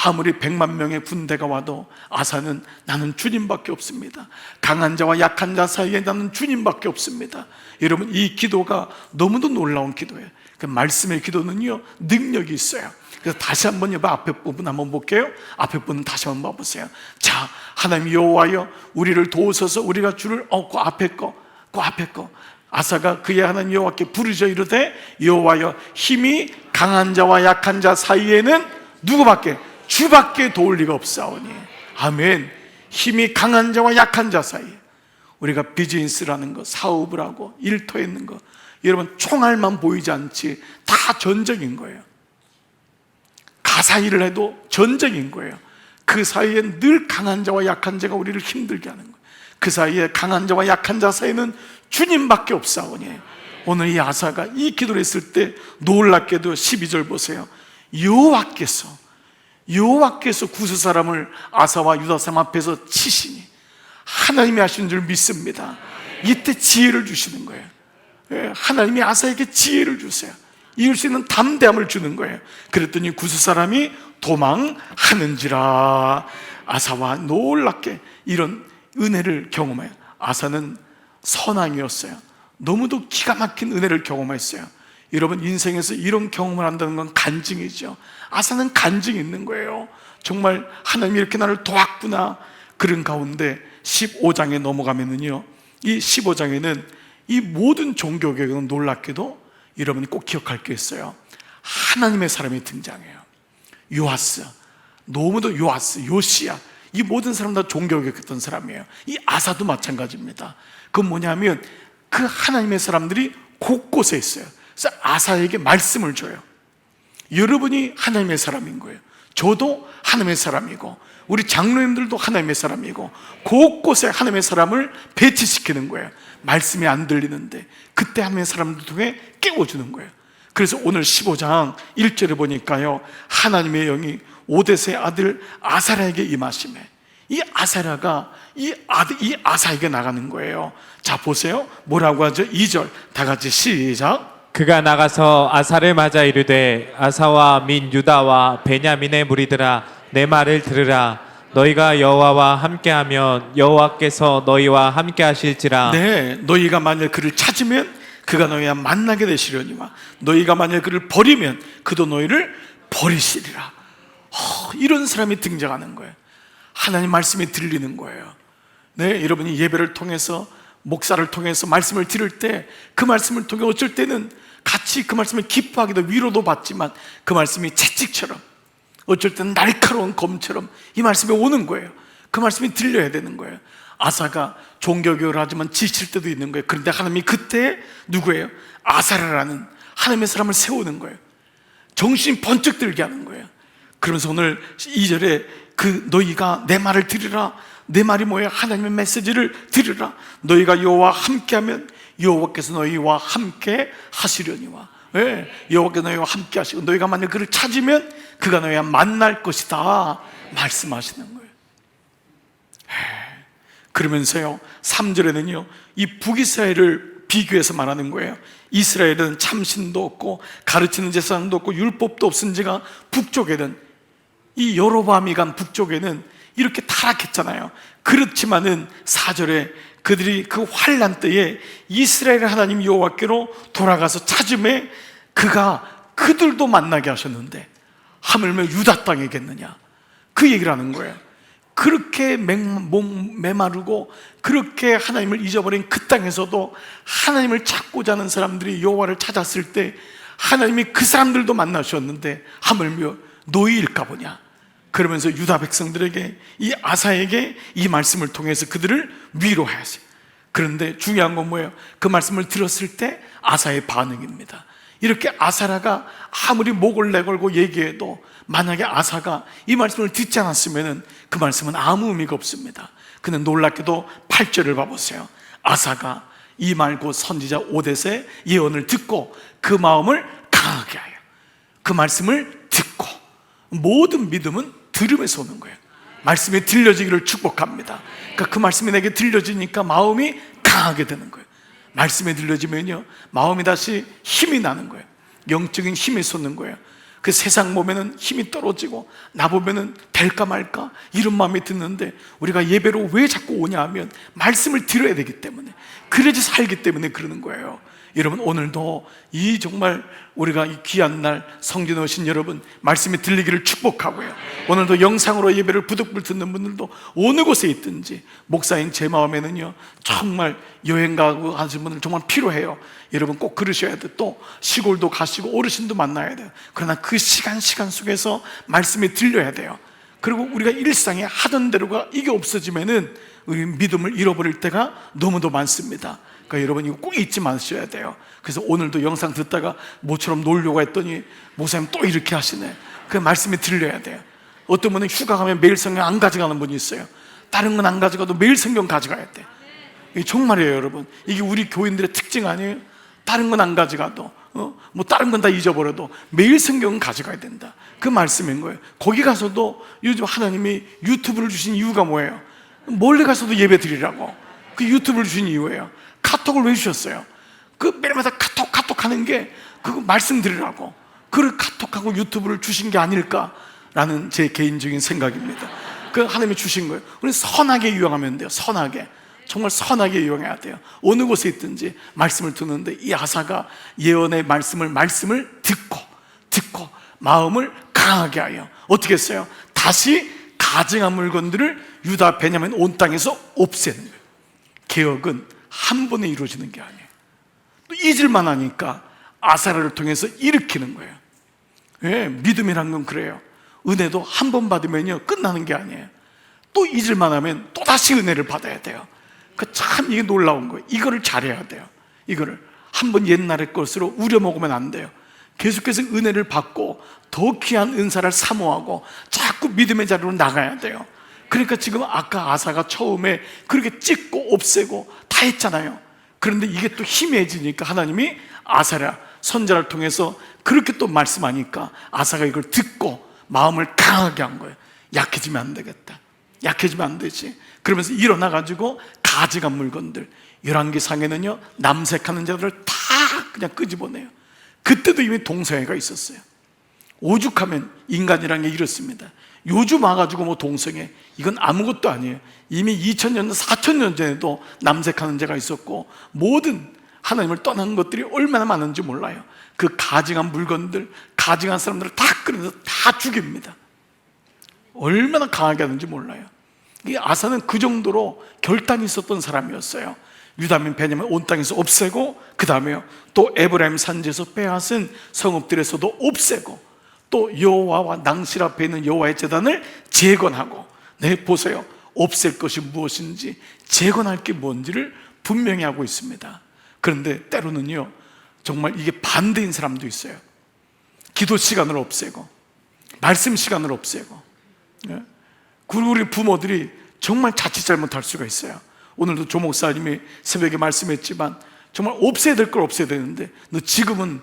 아무리 100만 명의 군대가 와도 아사는 나는 주님밖에 없습니다. 강한 자와 약한 자 사이에 나는 주님밖에 없습니다. 여러분, 이 기도가 너무도 놀라운 기도예요. 그 말씀의 기도는요, 능력이 있어요. 그래서 다시 한번 여기 앞에 부분 한번 볼게요. 앞에 부분 다시 한번 봐보세요. 자, 하나님 여호와여, 우리를 도우소서. 우리가 주를 그 앞에 거 아사가 그의 하나님 여호와께 부르짖어 이르되 여호와여, 힘이 강한 자와 약한 자 사이에는 누구밖에, 주밖에 도울 리가 없사오니. 아멘. 힘이 강한 자와 약한 자 사이에, 우리가 비즈니스라는 거, 사업을 하고 일터에 있는 거, 여러분 총알만 보이지 않지 다 전쟁인 거예요. 가사 일을 해도 전쟁인 거예요. 그 사이에 늘 강한 자와 약한 자가 우리를 힘들게 하는 거예요. 그 사이에 강한 자와 약한 자 사이에는 주님밖에 없사오니. 오늘 이 아사가 이 기도를 했을 때 놀랍게도 12절 보세요. 여호와께서 구스 사람을 아사와 유다 사람 앞에서 치시니, 하나님이 하신 줄 믿습니다. 이때 지혜를 주시는 거예요. 하나님이 아사에게 지혜를 주세요. 이길 수 있는 담대함을 주는 거예요. 그랬더니 구스 사람이 도망하는지라. 아사와 놀랍게 이런 은혜를 경험해요. 아사는 선왕이었어요. 너무도 기가 막힌 은혜를 경험했어요. 여러분, 인생에서 이런 경험을 한다는 건 간증이죠. 아사는 간증이 있는 거예요. 정말 하나님이 이렇게 나를 도왔구나. 그런 가운데 15장에 넘어가면은요, 이 15장에는 이 모든 종교개혁은 놀랍게도 여러분이 꼭 기억할 게 있어요. 하나님의 사람이 등장해요. 요아스, 너무도 요시야, 이 모든 사람 다 종교개혁했던 사람이에요. 이 아사도 마찬가지입니다. 그건 뭐냐면 그 하나님의 사람들이 곳곳에 있어요. 그래서 아사에게 말씀을 줘요. 여러분이 하나님의 사람인 거예요. 저도 하나님의 사람이고 우리 장로님들도 하나님의 사람이고 곳곳에 하나님의 사람을 배치시키는 거예요. 말씀이 안 들리는데 그때 하나님의 사람들 통해 깨워주는 거예요. 그래서 오늘 15장 1절에 보니까요, 하나님의 영이 오데스의 아들 아사랴에게 임하시매, 이 아사랴가 이 아사에게 나가는 거예요. 자, 보세요. 뭐라고 하죠? 2절 다 같이 시작. 그가 나가서 아사를 맞아 이르되 아사와 민 유다와 베냐민의 무리들아, 내 말을 들으라. 너희가 여호와와 함께하면 여호와께서 너희와 함께하실지라. 네, 너희가 만약 그를 찾으면 그가 너희와 만나게 되시려니와 너희가 만약 그를 버리면 그도 너희를 버리시리라. 이런 사람이 등장하는 거예요. 하나님 말씀이 들리는 거예요. 네, 여러분이 예배를 통해서 목사를 통해서 말씀을 들을 때 그 말씀을 통해 어쩔 때는 같이 그 말씀을 기뻐하기도 위로도 받지만 그 말씀이 채찍처럼 어쩔 때는 날카로운 검처럼 이 말씀이 오는 거예요. 그 말씀이 들려야 되는 거예요. 아사가 종교교육을 하지만 지칠 때도 있는 거예요. 그런데 하나님이 그때 누구예요? 아사라라는 하나님의 사람을 세우는 거예요. 정신이 번쩍 들게 하는 거예요. 그러면서 오늘 2절에 그 너희가 내 말을 들으라. 내 말이 뭐예요? 하나님의 메시지를 들으라. 너희가 여호와와 함께하면 여호와께서 너희와 함께 하시려니와. 네, 여호와께서 너희와 함께 하시고 너희가 만약 그를 찾으면 그가 너희와 만날 것이다 말씀하시는 거예요. 그러면서요 3절에는요 이 북이스라엘을 비교해서 말하는 거예요. 이스라엘은 참신도 없고 가르치는 제사장도 없고 율법도 없은지가 북쪽에는, 이 여로보암이 간 북쪽에는 이렇게 타락했잖아요. 그렇지만은 4절에 그들이 그 환난 때에 이스라엘 하나님 여호와께로 돌아가서 찾음에 그가 그들도 만나게 하셨는데 하물며 유다 땅이겠느냐, 그 얘기를 하는 거예요. 그렇게 메마르고 그렇게 하나님을 잊어버린 그 땅에서도 하나님을 찾고자 하는 사람들이 여호와를 찾았을 때 하나님이 그 사람들도 만나셨는데 하물며 너희일까 보냐. 그러면서 유다 백성들에게, 이 아사에게 이 말씀을 통해서 그들을 위로하세요. 그런데 중요한 건 뭐예요? 그 말씀을 들었을 때 아사의 반응입니다. 이렇게 아사라가 아무리 목을 내걸고 얘기해도 만약에 아사가 이 말씀을 듣지 않았으면 그 말씀은 아무 의미가 없습니다. 근데 놀랍게도 8절을 봐보세요. 아사가 이 말고 선지자 오뎃의 예언을 듣고 그 마음을 강하게 하여 그 말씀을 듣고, 모든 믿음은 들음에서 오는 거예요. 말씀이 들려지기를 축복합니다. 그러니까 그 말씀이 내게 들려지니까 마음이 강하게 되는 거예요. 말씀이 들려지면요 마음이 다시 힘이 나는 거예요. 영적인 힘이 솟는 거예요. 그 세상 보면은 힘이 떨어지고 나 보면은 될까 말까 이런 마음이 드는데 우리가 예배로 왜 자꾸 오냐 하면 말씀을 들어야 되기 때문에, 그래야지 살기 때문에 그러는 거예요. 여러분 오늘도 이 정말 우리가 이 귀한 날 성전에 오신 여러분 말씀이 들리기를 축복하고요, 오늘도 영상으로 예배를 부득불 듣는 분들도 어느 곳에 있든지 목사인 제 마음에는요 정말 여행 가고 하시는 분들 정말 필요해요. 여러분 꼭 그러셔야 돼요. 또 시골도 가시고 어르신도 만나야 돼요. 그러나 그 시간 속에서 말씀이 들려야 돼요. 그리고 우리가 일상에 하던 대로가 이게 없어지면은 우리 믿음을 잃어버릴 때가 너무도 많습니다. 그러니까 여러분 이거 꼭 잊지 마셔야 돼요. 그래서 오늘도 영상 듣다가 모처럼 놀려고 했더니 목사님 또 이렇게 하시네. 그 말씀이 들려야 돼요. 어떤 분은 휴가 가면 매일 성경 안 가져가는 분이 있어요. 다른 건 안 가져가도 매일 성경 가져가야 돼. 이게 정말이에요 여러분. 이게 우리 교인들의 특징 아니에요? 다른 건 안 가져가도 뭐 다른 건 다 잊어버려도 매일 성경은 가져가야 된다. 그 말씀인 거예요. 거기 가서도 요즘 하나님이 유튜브를 주신 이유가 뭐예요? 멀리 가서도 예배 드리라고 그 유튜브를 주신 이유예요. 카톡을 왜 주셨어요? 그 매일마다 카톡 하는 게 그거 말씀 드리라고, 그걸 카톡하고 유튜브를 주신 게 아닐까라는 제 개인적인 생각입니다. 그 하나님이 주신 거예요. 우리 선하게 이용하면 돼요. 선하게, 정말 선하게 이용해야 돼요. 어느 곳에 있든지 말씀을 듣는데 이 아사가 예언의 말씀을 듣고 마음을 강하게 하여 어떻게 했어요? 다시 가증한 물건들을 유다 베냐민 온 땅에서 없애는 거예요. 개혁은 한 번에 이루어지는 게 아니에요. 또 잊을만 하니까 아사라를 통해서 일으키는 거예요. 예, 믿음이란 건 그래요. 은혜도 한 번 받으면요 끝나는 게 아니에요. 또 잊을만 하면 또 다시 은혜를 받아야 돼요. 그 참 이게 놀라운 거예요. 이거를 잘해야 돼요. 이거를 한 번 옛날의 것으로 우려먹으면 안 돼요. 계속해서 은혜를 받고 더 귀한 은사를 사모하고 자꾸 믿음의 자리로 나가야 돼요. 그러니까 지금 아까 아사가 처음에 그렇게 찢고 없애고 다 했잖아요. 그런데 이게 또 희미해지니까 하나님이 아사라 선자를 통해서 그렇게 또 말씀하니까 아사가 이걸 듣고 마음을 강하게 한 거예요. 약해지면 안 되겠다. 약해지면 안 되지. 그러면서 일어나가지고 가져간 물건들, 열왕기상에는요 남색하는 자들을 다 그냥 끄집어내요. 그때도 이미 동성애가 있었어요. 오죽하면 인간이라는 게 이렇습니다. 요즘 와가지고 뭐 동성애, 이건 아무것도 아니에요. 이미 2000년, 4000년 전에도 남색하는 자가 있었고 모든 하나님을 떠난 것들이 얼마나 많은지 몰라요. 그 가증한 물건들, 가증한 사람들을 다 끌어서 다 죽입니다. 얼마나 강하게 하는지 몰라요. 이 아사는 그 정도로 결단이 있었던 사람이었어요. 유다민 베냐민 온 땅에서 없애고, 그 다음에요 또 에브라임 산지에서 빼앗은 성읍들에서도 없애고, 또 여호와와 낭실 앞에 있는 여호와의 제단을 재건하고, 네, 보세요. 없앨 것이 무엇인지, 재건할 게 뭔지를 분명히 하고 있습니다. 그런데 때로는요 정말 이게 반대인 사람도 있어요. 기도 시간을 없애고, 말씀 시간을 없애고. 그리고 우리 부모들이 정말 자칫 잘못할 수가 있어요. 오늘도 조 목사님이 새벽에 말씀했지만 정말 없애야 될 걸 없애야 되는데, 너 지금은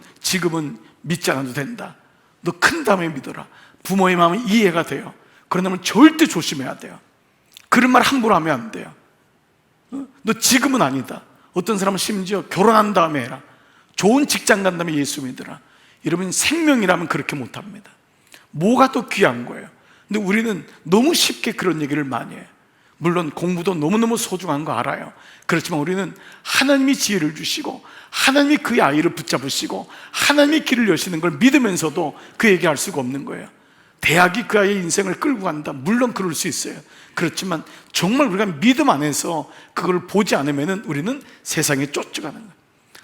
믿지 않아도 된다, 너 큰 다음에 믿어라. 부모의 마음은 이해가 돼요. 그러면 절대 조심해야 돼요. 그런 말 함부로 하면 안 돼요. 너 지금은 아니다. 어떤 사람은 심지어 결혼한 다음에 해라, 좋은 직장 간 다음에 예수 믿으라. 여러분, 생명이라면 그렇게 못합니다. 뭐가 더 귀한 거예요? 근데 우리는 너무 쉽게 그런 얘기를 많이 해요. 물론 공부도 너무너무 소중한 거 알아요. 그렇지만 우리는 하나님이 지혜를 주시고, 하나님이 그의 아이를 붙잡으시고, 하나님이 길을 여시는 걸 믿으면서도 그에게 할 수가 없는 거예요. 대학이 그 아이의 인생을 끌고 간다, 물론 그럴 수 있어요. 그렇지만 정말 우리가 믿음 안에서 그걸 보지 않으면 우리는 세상에 쫓겨가는 거예요.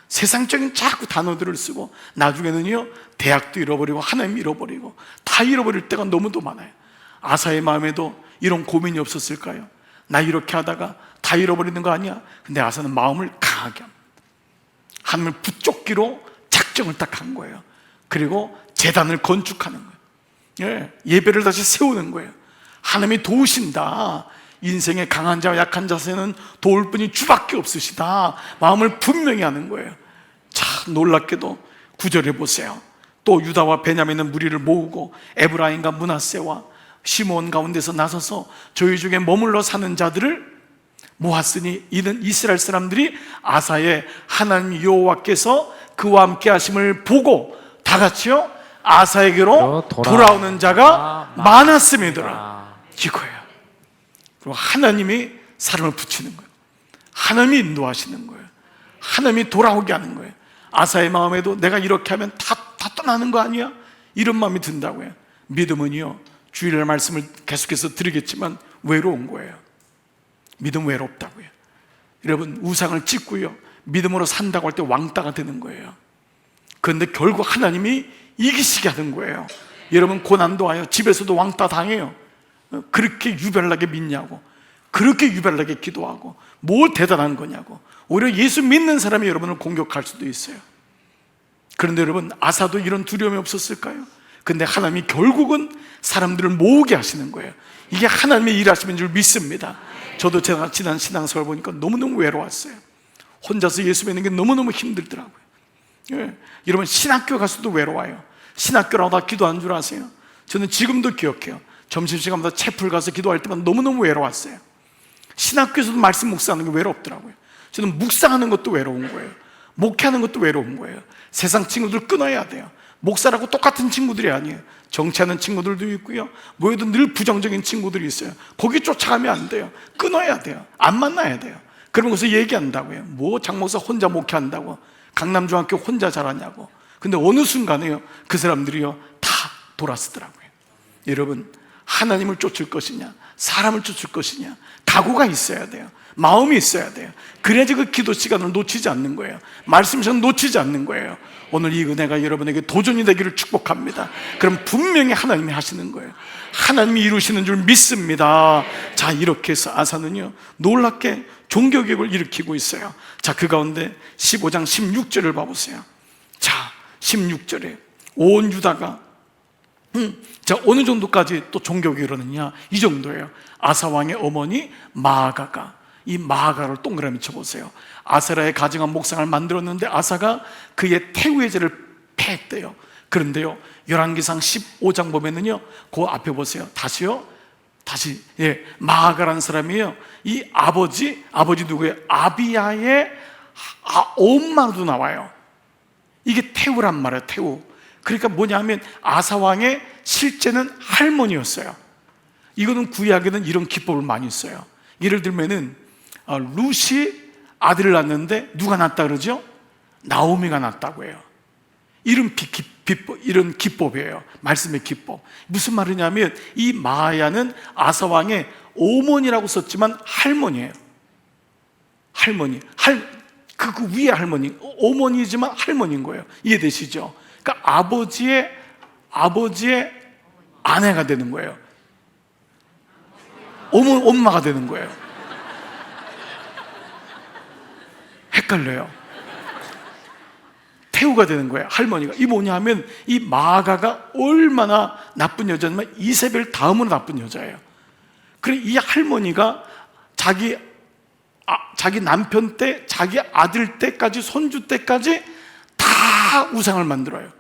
세상적인 자꾸 단어들을 쓰고 나중에는요 대학도 잃어버리고 하나님 잃어버리고 다 잃어버릴 때가 너무도 많아요. 아사의 마음에도 이런 고민이 없었을까요? 나 이렇게 하다가 다 잃어버리는 거 아니야? 근데 아사는 마음을 강하게 합니다. 하나님을 붙잡기로 작정을 딱 한 거예요. 그리고 제단을 건축하는 거예요. 예배를 다시 세우는 거예요. 하나님이 도우신다, 인생의 강한 자와 약한 자세는 도울 분이 주밖에 없으시다, 마음을 분명히 하는 거예요. 참 놀랍게도 9절에 보세요. 또 유다와 베냐민은 무리를 모으고 에브라임과 므낫세와 시므온 가운데서 나서서 저희 중에 머물러 사는 자들을 모았으니 이는 이스라엘 사람들이 아사의 하나님 여호와께서 그와 함께 하심을 보고 다 같이요 아사에게로 돌아오는 자가 많았음이더라. 이거예요. 그리고 하나님이 사람을 붙이는 거예요. 하나님이 인도하시는 거예요. 하나님이 돌아오게 하는 거예요. 아사의 마음에도 내가 이렇게 하면 다 떠나는 거 아니야? 이런 마음이 든다고요. 믿음은요, 주일날 말씀을 계속해서 드리겠지만 외로운 거예요. 믿음 외롭다고요. 여러분, 우상을 찍고요 믿음으로 산다고 할 때 왕따가 되는 거예요. 그런데 결국 하나님이 이기시게 하는 거예요. 여러분, 고난도 와요. 집에서도 왕따 당해요. 그렇게 유별나게 믿냐고, 그렇게 유별나게 기도하고 뭘 대단한 거냐고. 오히려 예수 믿는 사람이 여러분을 공격할 수도 있어요. 그런데 여러분, 아사도 이런 두려움이 없었을까요? 근데 하나님이 결국은 사람들을 모으게 하시는 거예요. 이게 하나님의 일하시는 줄 믿습니다. 저도 제가 지난 신앙생활 보니까 너무너무 외로웠어요. 혼자서 예수 믿는 게 너무너무 힘들더라고요. 여러분, 신학교 가서도 외로워요. 신학교라고 다 기도한 줄 아세요? 저는 지금도 기억해요. 점심시간마다 채플 가서 기도할 때만 너무너무 외로웠어요. 신학교에서도 말씀 묵상하는 게 외롭더라고요. 저는 묵상하는 것도 외로운 거예요. 목회하는 것도 외로운 거예요. 세상 친구들 끊어야 돼요. 목사라고 똑같은 친구들이 아니에요. 정치하는 친구들도 있고요, 뭐에도 늘 부정적인 친구들이 있어요. 거기 쫓아가면 안 돼요. 끊어야 돼요. 안 만나야 돼요. 그러면 거기서 얘기한다고요. 뭐 장목사 혼자 목회한다고, 강남중학교 혼자 잘하냐고. 근데 어느 순간에요 그 사람들이요 다 돌아서더라고요. 여러분, 하나님을 쫓을 것이냐 사람을 쫓을 것이냐, 각오가 있어야 돼요. 마음이 있어야 돼요. 그래야지 그 기도 시간을 놓치지 않는 거예요. 말씀 시간 놓치지 않는 거예요. 오늘 이 은혜가 여러분에게 도전이 되기를 축복합니다. 그럼 분명히 하나님이 하시는 거예요. 하나님이 이루시는 줄 믿습니다. 자, 이렇게 해서 아사는요 놀랍게 종교개혁을 일으키고 있어요. 자, 그 가운데 15장 16절을 봐보세요. 자, 16절에 온 유다가 자, 어느 정도까지 또 종교개혁을 하느냐, 이 정도예요. 아사 왕의 어머니 마아가가, 이 마아가를 동그라미 쳐보세요. 아세라의 가증한 목상을 만들었는데 아사가 그의 태우의 죄를 패했대요. 그런데요, 열왕기상 15장 보면은요, 그 앞에 보세요. 다시 마아가라는 사람이에요. 이 아버지 누구예요? 아비야의 엄마도 나와요. 이게 태우란 말이에요. 태우. 그러니까 뭐냐면 아사왕의 실제는 할머니였어요. 이거는 구약에는 이런 기법을 많이 써요. 예를 들면은 룻이 아들을 낳는데 누가 낳았다 그러죠? 나오미가 낳았다고 해요. 이런 비법, 이런 기법이에요. 말씀의 기법. 무슨 말이냐면 이 마야는 아사왕의 어머니라고 썼지만 할머니예요. 할머니. 그 위에 할머니. 어머니지만 할머니인 거예요. 이해되시죠? 그러니까 아버지의 아내가 되는 거예요. 엄마가 되는 거예요. 헷갈려요. 태우가 되는 거예요. 할머니가. 이 뭐냐면 이 마아가가 얼마나 나쁜 여자냐면 이세벨 다음으로 나쁜 여자예요. 그래 이 할머니가 자기 남편 때, 자기 아들 때까지, 손주 때까지 다 우상을 만들어요.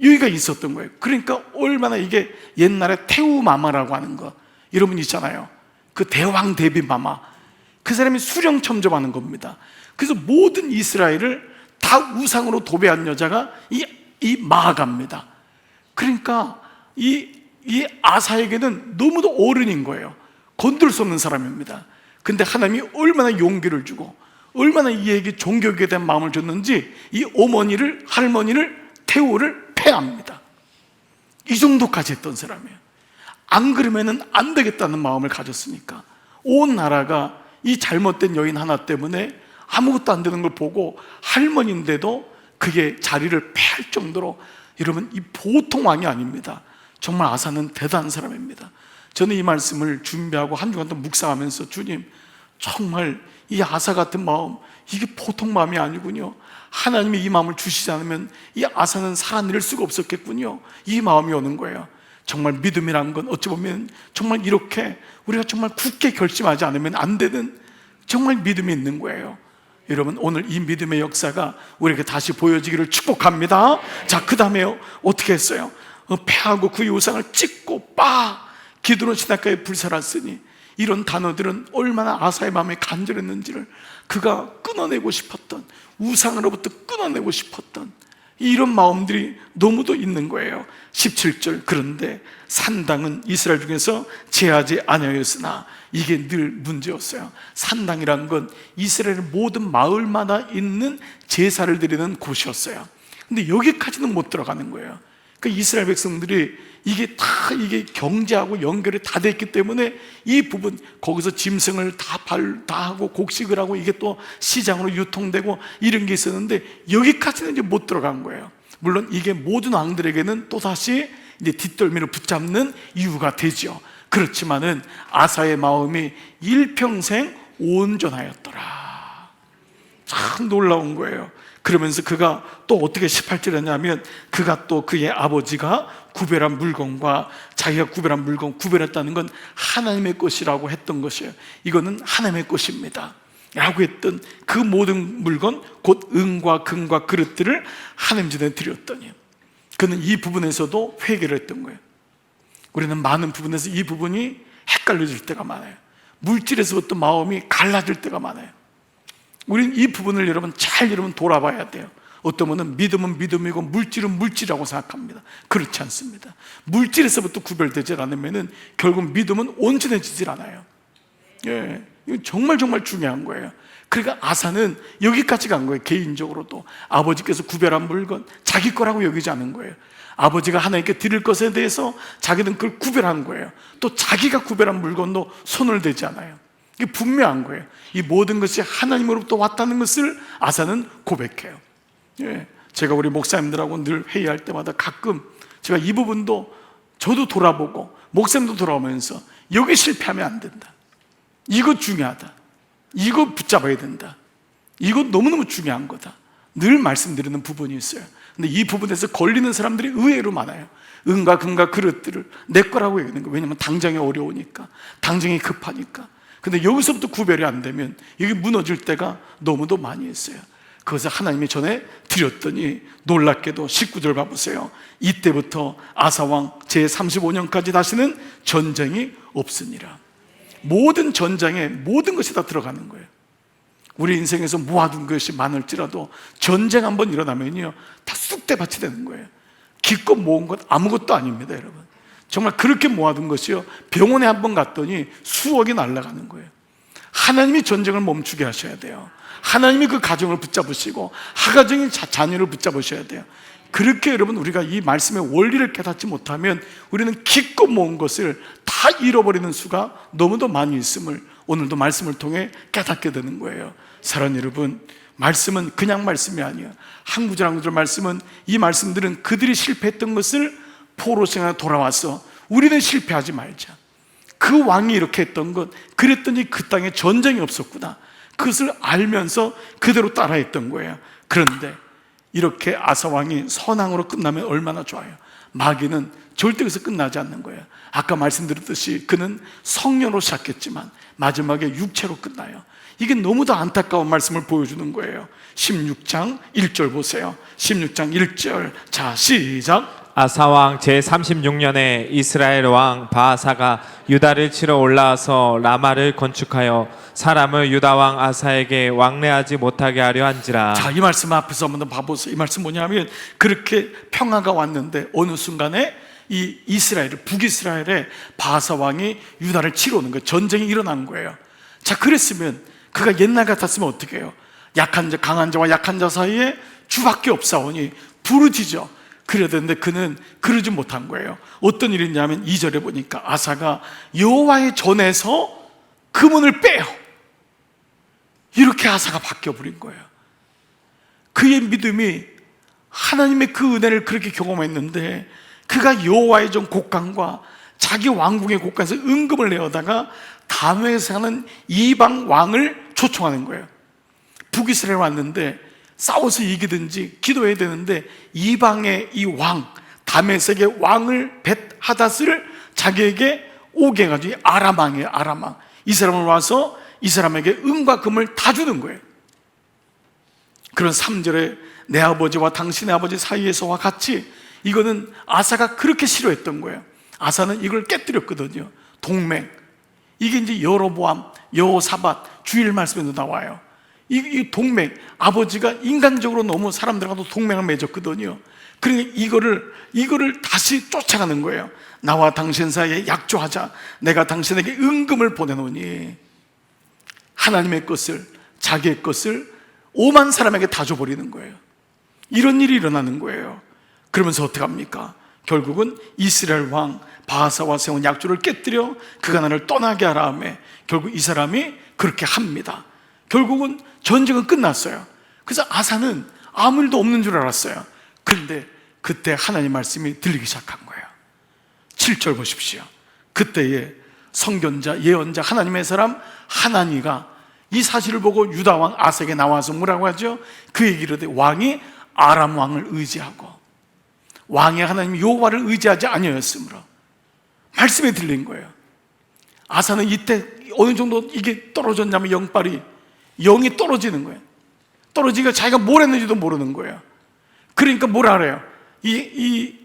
여기가 있었던 거예요. 그러니까 얼마나 이게 옛날에 태우마마라고 하는 거, 여러분 있잖아요. 그 대왕 대비 마마. 그 사람이 수령 첨점하는 겁니다. 그래서 모든 이스라엘을 다 우상으로 도배한 여자가 이 마아가입니다. 그러니까 이 아사에게는 너무도 어른인 거예요. 건들 수 없는 사람입니다. 근데 하나님이 얼마나 용기를 주고 얼마나 이에게 존경에 대한 마음을 줬는지 이 할머니를 태우를 패합니다. 이 정도까지 했던 사람이에요. 안 그러면은 안 되겠다는 마음을 가졌으니까 온 나라가 이 잘못된 여인 하나 때문에 아무것도 안 되는 걸 보고 할머니인데도 그게 자리를 패할 정도로, 여러분 이 보통 왕이 아닙니다. 정말 아사는 대단한 사람입니다. 저는 이 말씀을 준비하고 한 주간 동안 묵상하면서 주님, 정말 이 아사 같은 마음, 이게 보통 마음이 아니군요. 하나님이 이 마음을 주시지 않으면 이 아사는 살아낼 수가 없었겠군요. 이 마음이 오는 거예요. 정말 믿음이라는 건 어찌 보면 정말 이렇게 우리가 정말 굳게 결심하지 않으면 안 되는 정말 믿음이 있는 거예요. 여러분 오늘 이 믿음의 역사가 우리에게 다시 보여지기를 축복합니다. 자, 그 다음에요 어떻게 했어요? 패하고 그 우상을 찢고 기드론 시냇가에 불살았으니, 이런 단어들은 얼마나 아사의 마음에 간절했는지를, 그가 끊어내고 싶었던, 우상으로부터 끊어내고 싶었던 이런 마음들이 너무도 있는 거예요. 17절, 그런데 산당은 이스라엘 중에서 제하지 아니하였으나, 이게 늘 문제였어요. 산당이라는 건 이스라엘 모든 마을마다 있는 제사를 드리는 곳이었어요. 근데 여기까지는 못 들어가는 거예요. 그러니까 이스라엘 백성들이 이게 경제하고 연결이 다 됐기 때문에 이 부분, 거기서 짐승을 다 하고 곡식을 하고 이게 또 시장으로 유통되고 이런 게 있었는데 여기까지는 이제 못 들어간 거예요. 물론 이게 모든 왕들에게는 또다시 이제 뒷덜미를 붙잡는 이유가 되죠. 그렇지만은 아사의 마음이 일평생 온전하였더라. 참 놀라운 거예요. 그러면서 그가 또 어떻게 18절 했냐면, 그가 또 그의 아버지가 구별한 물건과 자기가 구별한 물건, 구별했다는 건 하나님의 것이라고 했던 것이에요. 이거는 하나님의 것입니다 라고 했던 그 모든 물건, 곧 은과 금과 그릇들을 하나님 전에 드렸더니, 그는 이 부분에서도 회개를 했던 거예요. 우리는 많은 부분에서 이 부분이 헷갈려질 때가 많아요. 물질에서부터 마음이 갈라질 때가 많아요. 우리는 이 부분을 여러분 돌아봐야 돼요. 어떤 분은 믿음은 믿음이고 물질은 물질이라고 생각합니다. 그렇지 않습니다. 물질에서부터 구별되지 않으면 결국 믿음은 온전해지질 않아요. 예, 이건 정말 중요한 거예요. 그러니까 아사는 여기까지 간 거예요. 개인적으로도 아버지께서 구별한 물건 자기 거라고 여기지 않은 거예요. 아버지가 하나님께 드릴 것에 대해서 자기는 그걸 구별한 거예요. 또 자기가 구별한 물건도 손을 대지 않아요. 이게 분명한 거예요. 이 모든 것이 하나님으로부터 왔다는 것을 아사는 고백해요. 예, 제가 우리 목사님들하고 늘 회의할 때마다 가끔 제가 이 부분도 저도 돌아보고 목사님도 돌아오면서 여기 실패하면 안 된다, 이거 중요하다, 이거 붙잡아야 된다, 이거 너무너무 중요한 거다, 늘 말씀드리는 부분이 있어요. 근데 이 부분에서 걸리는 사람들이 의외로 많아요. 은과 금과 그릇들을 내 거라고 얘기하는 거예요. 왜냐하면 당장이 어려우니까, 당장이 급하니까. 근데 여기서부터 구별이 안 되면 여기 무너질 때가 너무도 많이 있어요. 그것을 하나님이 전에 드렸더니 놀랍게도 19절 봐보세요. 이때부터 아사왕 제35년까지 다시는 전쟁이 없으니라. 모든 전장에 모든 것이 다 들어가는 거예요. 우리 인생에서 모아둔 것이 많을지라도 전쟁 한번 일어나면요 다 쑥대밭이 되는 거예요. 기껏 모은 것 아무것도 아닙니다, 여러분. 정말 그렇게 모아둔 것이요 병원에 한번 갔더니 수억이 날아가는 거예요. 하나님이 전쟁을 멈추게 하셔야 돼요. 하나님이 그 가정을 붙잡으시고 하가정의 자녀를 붙잡으셔야 돼요. 그렇게 여러분 우리가 이 말씀의 원리를 깨닫지 못하면 우리는 깊고 모은 것을 다 잃어버리는 수가 너무도 많이 있음을 오늘도 말씀을 통해 깨닫게 되는 거예요. 사랑하는 여러분, 말씀은 그냥 말씀이 아니에요. 한 구절 한 구절 말씀은, 이 말씀들은 그들이 실패했던 것을 포로생활에 돌아와서 우리는 실패하지 말자, 그 왕이 이렇게 했던 것, 그랬더니 그 땅에 전쟁이 없었구나, 그것을 알면서 그대로 따라했던 거예요. 그런데 이렇게 아사 왕이 선왕으로 끝나면 얼마나 좋아요. 마귀는 절대 여기서 끝나지 않는 거예요. 아까 말씀드렸듯이 그는 성령으로 시작했지만 마지막에 육체로 끝나요. 이게 너무도 안타까운 말씀을 보여주는 거예요. 16장 1절 보세요. 16장 1절, 자 시작. 아사왕 제36년에 이스라엘 왕 바하사가 유다를 치러 올라와서 라마를 건축하여 사람을 유다왕 아사에게 왕래하지 못하게 하려 한지라. 자, 이 말씀 앞에서 한번 봐보세요. 이 말씀 뭐냐면, 그렇게 평화가 왔는데 어느 순간에 이 이스라엘, 북이스라엘의 바하사 왕이 유다를 치러 오는 거예요. 전쟁이 일어난 거예요. 자, 그랬으면 그가 옛날 같았으면 어떻게 해요? 약한 자, 강한 자와 약한 자 사이에 주밖에 없사오니 부르짖어. 그래야 되는데 그는 그러지 못한 거예요. 어떤 일이 있냐면 2절에 보니까 아사가 여호와의 전에서 금은을 빼요. 이렇게 아사가 바뀌어버린 거예요. 그의 믿음이 하나님의 그 은혜를 그렇게 경험했는데, 그가 여호와의 전 곡간과 자기 왕궁의 곡간에서 은금을 내어다가 다메섹에 사는 이방 왕을 초청하는 거예요. 북이스라엘 왔는데 싸워서 이기든지 기도해야 되는데, 이방의 이 왕, 다메섹의 왕을 벳하다스를 자기에게 오게 해가지고, 아람 왕이에요. 아람 왕. 이 사람을 와서 이 사람에게 은과 금을 다 주는 거예요. 그런 3절에 내 아버지와 당신의 아버지 사이에서와 같이, 이거는 아사가 그렇게 싫어했던 거예요. 아사는 이걸 깨뜨렸거든요. 동맹. 이게 이제 여로보암, 여호사밧 주일 말씀에도 나와요. 이 동맹, 아버지가 인간적으로 너무 사람들하고도 동맹을 맺었거든요. 그러니까 이거를 다시 쫓아가는 거예요. 나와 당신 사이에 약조하자. 내가 당신에게 은금을 보내노니. 하나님의 것을, 자기의 것을 오만 사람에게 다 줘버리는 거예요. 이런 일이 일어나는 거예요. 그러면서 어떻게 합니까? 결국은 이스라엘 왕 바하사와 세운 약조를 깨뜨려 그가 나를 떠나게 하라 하며, 결국 이 사람이 그렇게 합니다. 결국은 전쟁은 끝났어요. 그래서 아사는 아무 일도 없는 줄 알았어요. 그런데 그때 하나님 말씀이 들리기 시작한 거예요. 7절 보십시오. 그때에 선견자, 예언자, 하나님의 사람 하나니가 이 사실을 보고 유다 왕 아사에게 나와서 뭐라고 하죠? 그 얘기를 해. 왕이 아람 왕을 의지하고 왕의 하나님 여호와를 의지하지 아니하였으므로. 말씀에 들린 거예요. 아사는 이때 어느 정도 이게 떨어졌냐면 영이 떨어지는 거예요. 떨어지니까 자기가 뭘 했는지도 모르는 거예요. 그러니까 뭐라 그래요? 이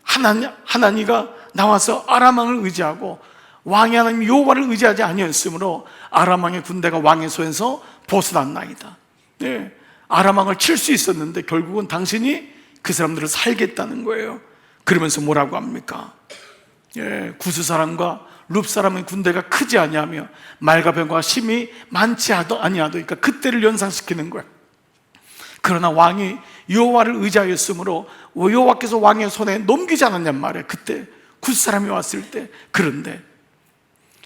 하나니가 나와서 아람 왕을 의지하고 왕의 하나님 여호와를 의지하지 아니하였으므로 아람 왕의 군대가 왕의 손에서 벗어났나이다. 네, 아람 왕을 칠 수 있었는데 결국은 당신이 그 사람들을 살겠다는 거예요. 그러면서 뭐라고 합니까? 예, 구스 사람과 룹 사람의 군대가 크지 아니하며 말과 병과 심이 많지 아니하도, 그러니까 그때를 연상시키는 거예요. 그러나 왕이 여호와를 의지하였으므로 여호와께서 왕의 손에 넘기지 않았냔 말이에요. 그때 구스 사람이 왔을 때. 그런데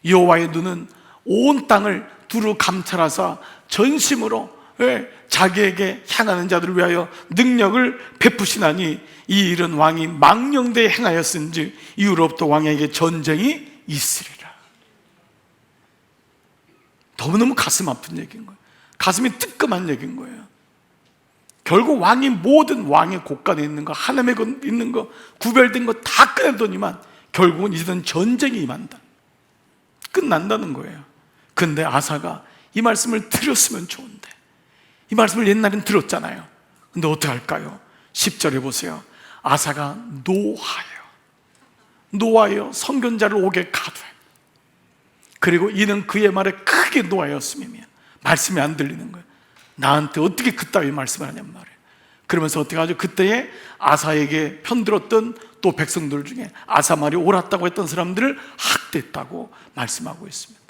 여호와의 눈은 온 땅을 두루 감찰하사 전심으로 자기에게 향하는 자들을 위하여 능력을 베푸시나니 이 일은 왕이 망령되이 행하였은지 이후로부터 왕에게 전쟁이 있으리라. 너무너무 가슴 아픈 얘기인 거예요. 가슴이 뜨끔한 얘기인 거예요. 결국 왕이 모든 왕의 곳간에 있는 거, 하나님의 것 있는 거, 구별된 거 다 꺼내더니만 결국은 이제는 전쟁이 임한다, 끝난다는 거예요. 근데 아사가 이 말씀을 들었으면 좋은데, 이 말씀을 옛날엔 들었잖아요. 근데 어떻게 할까요? 10절에 보세요. 아사가 노하여 선견자를 오게 가되, 그리고 이는 그의 말에 크게 노하였음이며, 말씀이 안 들리는 거예요. 나한테 어떻게 그따위 말씀을 하냔 말이에요. 그러면서 어떻게 하죠? 그때에 아사에게 편들었던 또 백성들 중에 아사 말이 옳았다고 했던 사람들을 학대했다고 말씀하고 있습니다.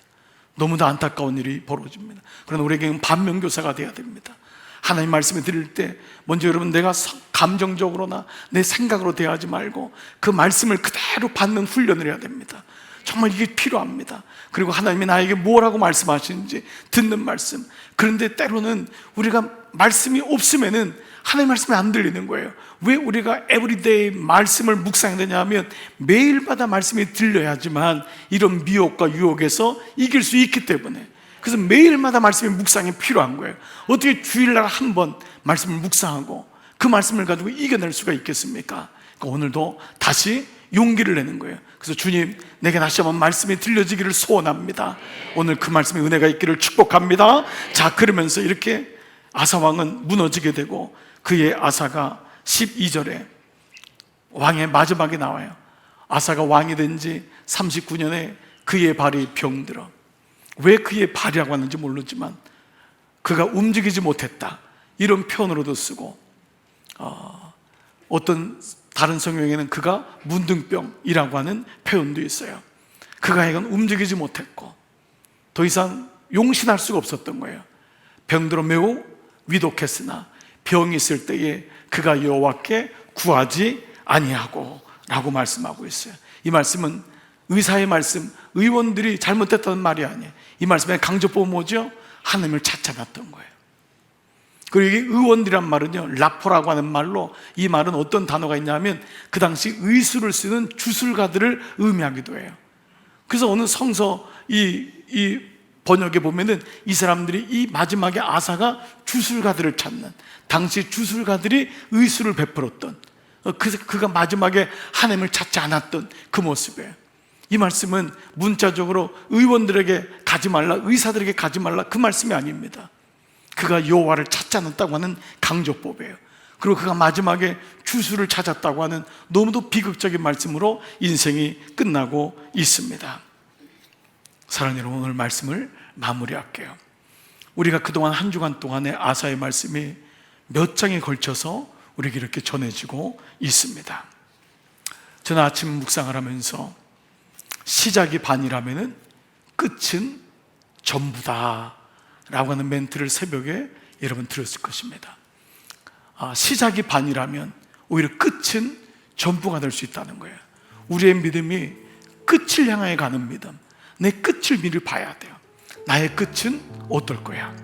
너무도 안타까운 일이 벌어집니다. 그러나 우리에게는 반면교사가 돼야 됩니다. 하나님 말씀을 드릴 때 먼저 여러분, 내가 감정적으로나 내 생각으로 대하지 말고 그 말씀을 그대로 받는 훈련을 해야 됩니다. 정말 이게 필요합니다. 그리고 하나님이 나에게 뭐라고 말씀하시는지 듣는 말씀. 그런데 때로는 우리가 말씀이 없으면은 하나님 말씀이 안 들리는 거예요. 왜 우리가 에브리데이 말씀을 묵상해야 되냐 하면 매일마다 말씀이 들려야지만 이런 미혹과 유혹에서 이길 수 있기 때문에, 그래서 매일마다 말씀이 묵상이 필요한 거예요. 어떻게 주일날 한 번 말씀을 묵상하고 그 말씀을 가지고 이겨낼 수가 있겠습니까? 그러니까 오늘도 다시 용기를 내는 거예요. 그래서 주님, 내게 다시 한번 말씀이 들려지기를 소원합니다. 오늘 그 말씀의 은혜가 있기를 축복합니다. 자, 그러면서 이렇게 아사왕은 무너지게 되고, 그의 아사가 12절에 왕의 마지막에 나와요. 아사가 왕이 된 지 39년에 그의 발이 병들어. 왜 그의 발이라고 하는지 모르지만 그가 움직이지 못했다, 이런 표현으로도 쓰고, 어떤 다른 성경에는 그가 문둥병이라고 하는 표현도 있어요. 그가 이건 움직이지 못했고 더 이상 용신할 수가 없었던 거예요. 병들어 매우 위독했으나 병이 있을 때에 그가 여호와께 구하지 아니하고 라고 말씀하고 있어요. 이 말씀은 의사의 말씀, 의원들이 잘못했다는 말이 아니에요. 이 말씀의 강조법은 뭐죠? 하나님을 찾아갔던 거예요. 그리고 이 의원들이란 말은요, 라포라고 하는 말로, 이 말은 어떤 단어가 있냐면 그 당시 의술을 쓰는 주술가들을 의미하기도 해요. 그래서 어느 성서 이 번역에 보면은 이 사람들이 이 마지막에 아사가 주술가들을 찾는, 당시 주술가들이 의술을 베풀었던, 그가 마지막에 하나님을 찾지 않았던 그 모습이에요. 이 말씀은 문자적으로 의원들에게 가지 말라, 의사들에게 가지 말라, 그 말씀이 아닙니다. 그가 여호와를 찾지 않았다고 하는 강조법이에요. 그리고 그가 마지막에 주술을 찾았다고 하는 너무도 비극적인 말씀으로 인생이 끝나고 있습니다. 사랑하는 여러분, 오늘 말씀을 마무리할게요. 우리가 그동안 한 주간 동안의 아사의 말씀이 몇 장에 걸쳐서 우리에게 이렇게 전해지고 있습니다. 저는 아침 묵상을 하면서 시작이 반이라면 끝은 전부다 라고 하는 멘트를 새벽에 여러분 들었을 것입니다. 시작이 반이라면 오히려 끝은 전부가 될 수 있다는 거예요. 우리의 믿음이 끝을 향해 가는 믿음, 내 끝을 미리 봐야 돼요. 나의 끝은 어떨 거야?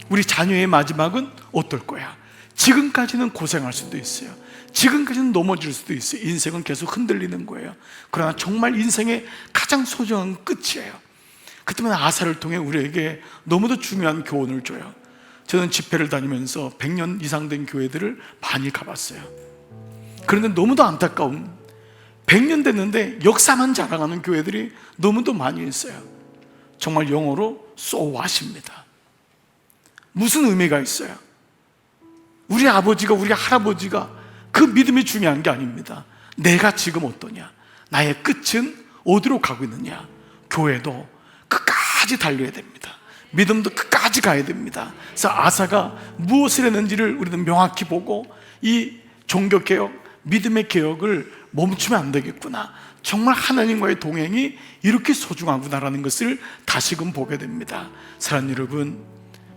우리 자녀의 마지막은 어떨 거야? 지금까지는 고생할 수도 있어요. 지금까지는 넘어질 수도 있어요. 인생은 계속 흔들리는 거예요. 그러나 정말 인생의 가장 소중한 끝이에요. 그 때문에 아사를 통해 우리에게 너무도 중요한 교훈을 줘요. 저는 집회를 다니면서 100년 이상 된 교회들을 많이 가봤어요. 그런데 너무도 안타까운, 100년 됐는데 역사만 자랑하는 교회들이 너무도 많이 있어요. 정말 영어로 so what입니다. 무슨 의미가 있어요? 우리 아버지가, 우리 할아버지가 그 믿음이 중요한 게 아닙니다. 내가 지금 어떠냐, 나의 끝은 어디로 가고 있느냐. 교회도 끝까지 달려야 됩니다. 믿음도 끝까지 가야 됩니다. 그래서 아사가 무엇을 했는지를 우리는 명확히 보고 이 종교개혁, 믿음의 개혁을 멈추면 안 되겠구나, 정말 하나님과의 동행이 이렇게 소중하구나라는 것을 다시금 보게 됩니다. 사랑하는 여러분,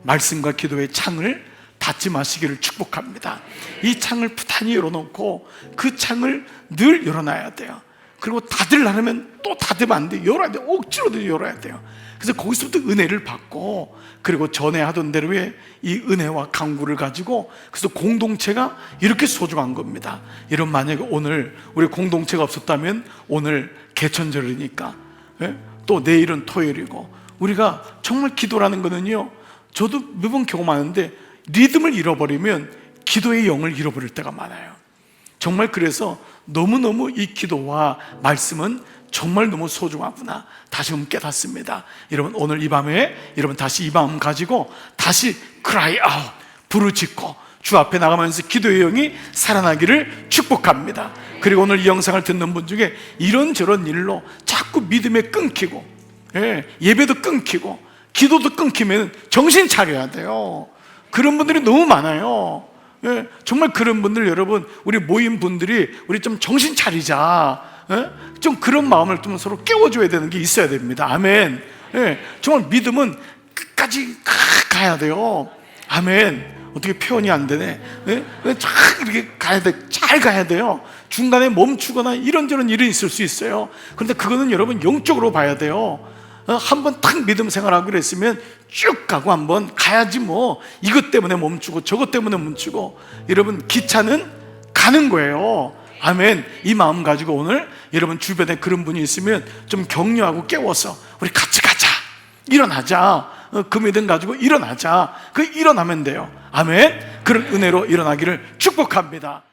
말씀과 기도의 창을 닫지 마시기를 축복합니다. 이 창을 부단히 열어놓고 그 창을 늘 열어놔야 돼요. 그리고 닫으려면 또 닫으면 안 돼요. 열어야 돼요. 억지로도 열어야 돼요. 그래서 거기서부터 은혜를 받고, 그리고 전에 하던 대로의 이 은혜와 강구를 가지고, 그래서 공동체가 이렇게 소중한 겁니다. 여러분, 만약에 오늘 우리 공동체가 없었다면 오늘 개천절이니까, 또 내일은 토요일이고, 우리가 정말 기도라는 거는요, 저도 매번 경험하는데 리듬을 잃어버리면 기도의 영을 잃어버릴 때가 많아요. 정말 그래서 너무너무 이 기도와 말씀은 정말 너무 소중하구나 다시금 깨닫습니다. 여러분, 오늘 이 밤에 여러분 다시 이 마음 가지고 다시 cry out, 부르짖고 주 앞에 나가면서 기도의 영이 살아나기를 축복합니다. 그리고 오늘 이 영상을 듣는 분 중에 이런저런 일로 자꾸 믿음에 끊기고, 예배도 끊기고 기도도 끊기면 정신 차려야 돼요. 그런 분들이 너무 많아요. 정말 그런 분들, 여러분, 우리 모임 분들이 우리 좀 정신 차리자, 좀 그런 마음을 좀 서로 깨워줘야 되는 게 있어야 됩니다. 아멘. 예, 정말 믿음은 끝까지 가야 돼요. 아멘. 어떻게 표현이 안 되네. 예? 쫙 이렇게 가야 돼. 잘 가야 돼요. 중간에 멈추거나 이런저런 일이 있을 수 있어요. 그런데 그거는 여러분 영적으로 봐야 돼요. 한번 탁 믿음 생활하고 그랬으면 쭉 가고 한번 가야지 뭐. 이것 때문에 멈추고 저것 때문에 멈추고. 여러분 기차는 가는 거예요. 아멘. 이 마음 가지고 오늘 여러분 주변에 그런 분이 있으면 좀 격려하고 깨워서 우리 같이 가자, 일어나자, 그 믿음 가지고 일어나자. 그 일어나면 돼요. 아멘. 그런 은혜로 일어나기를 축복합니다.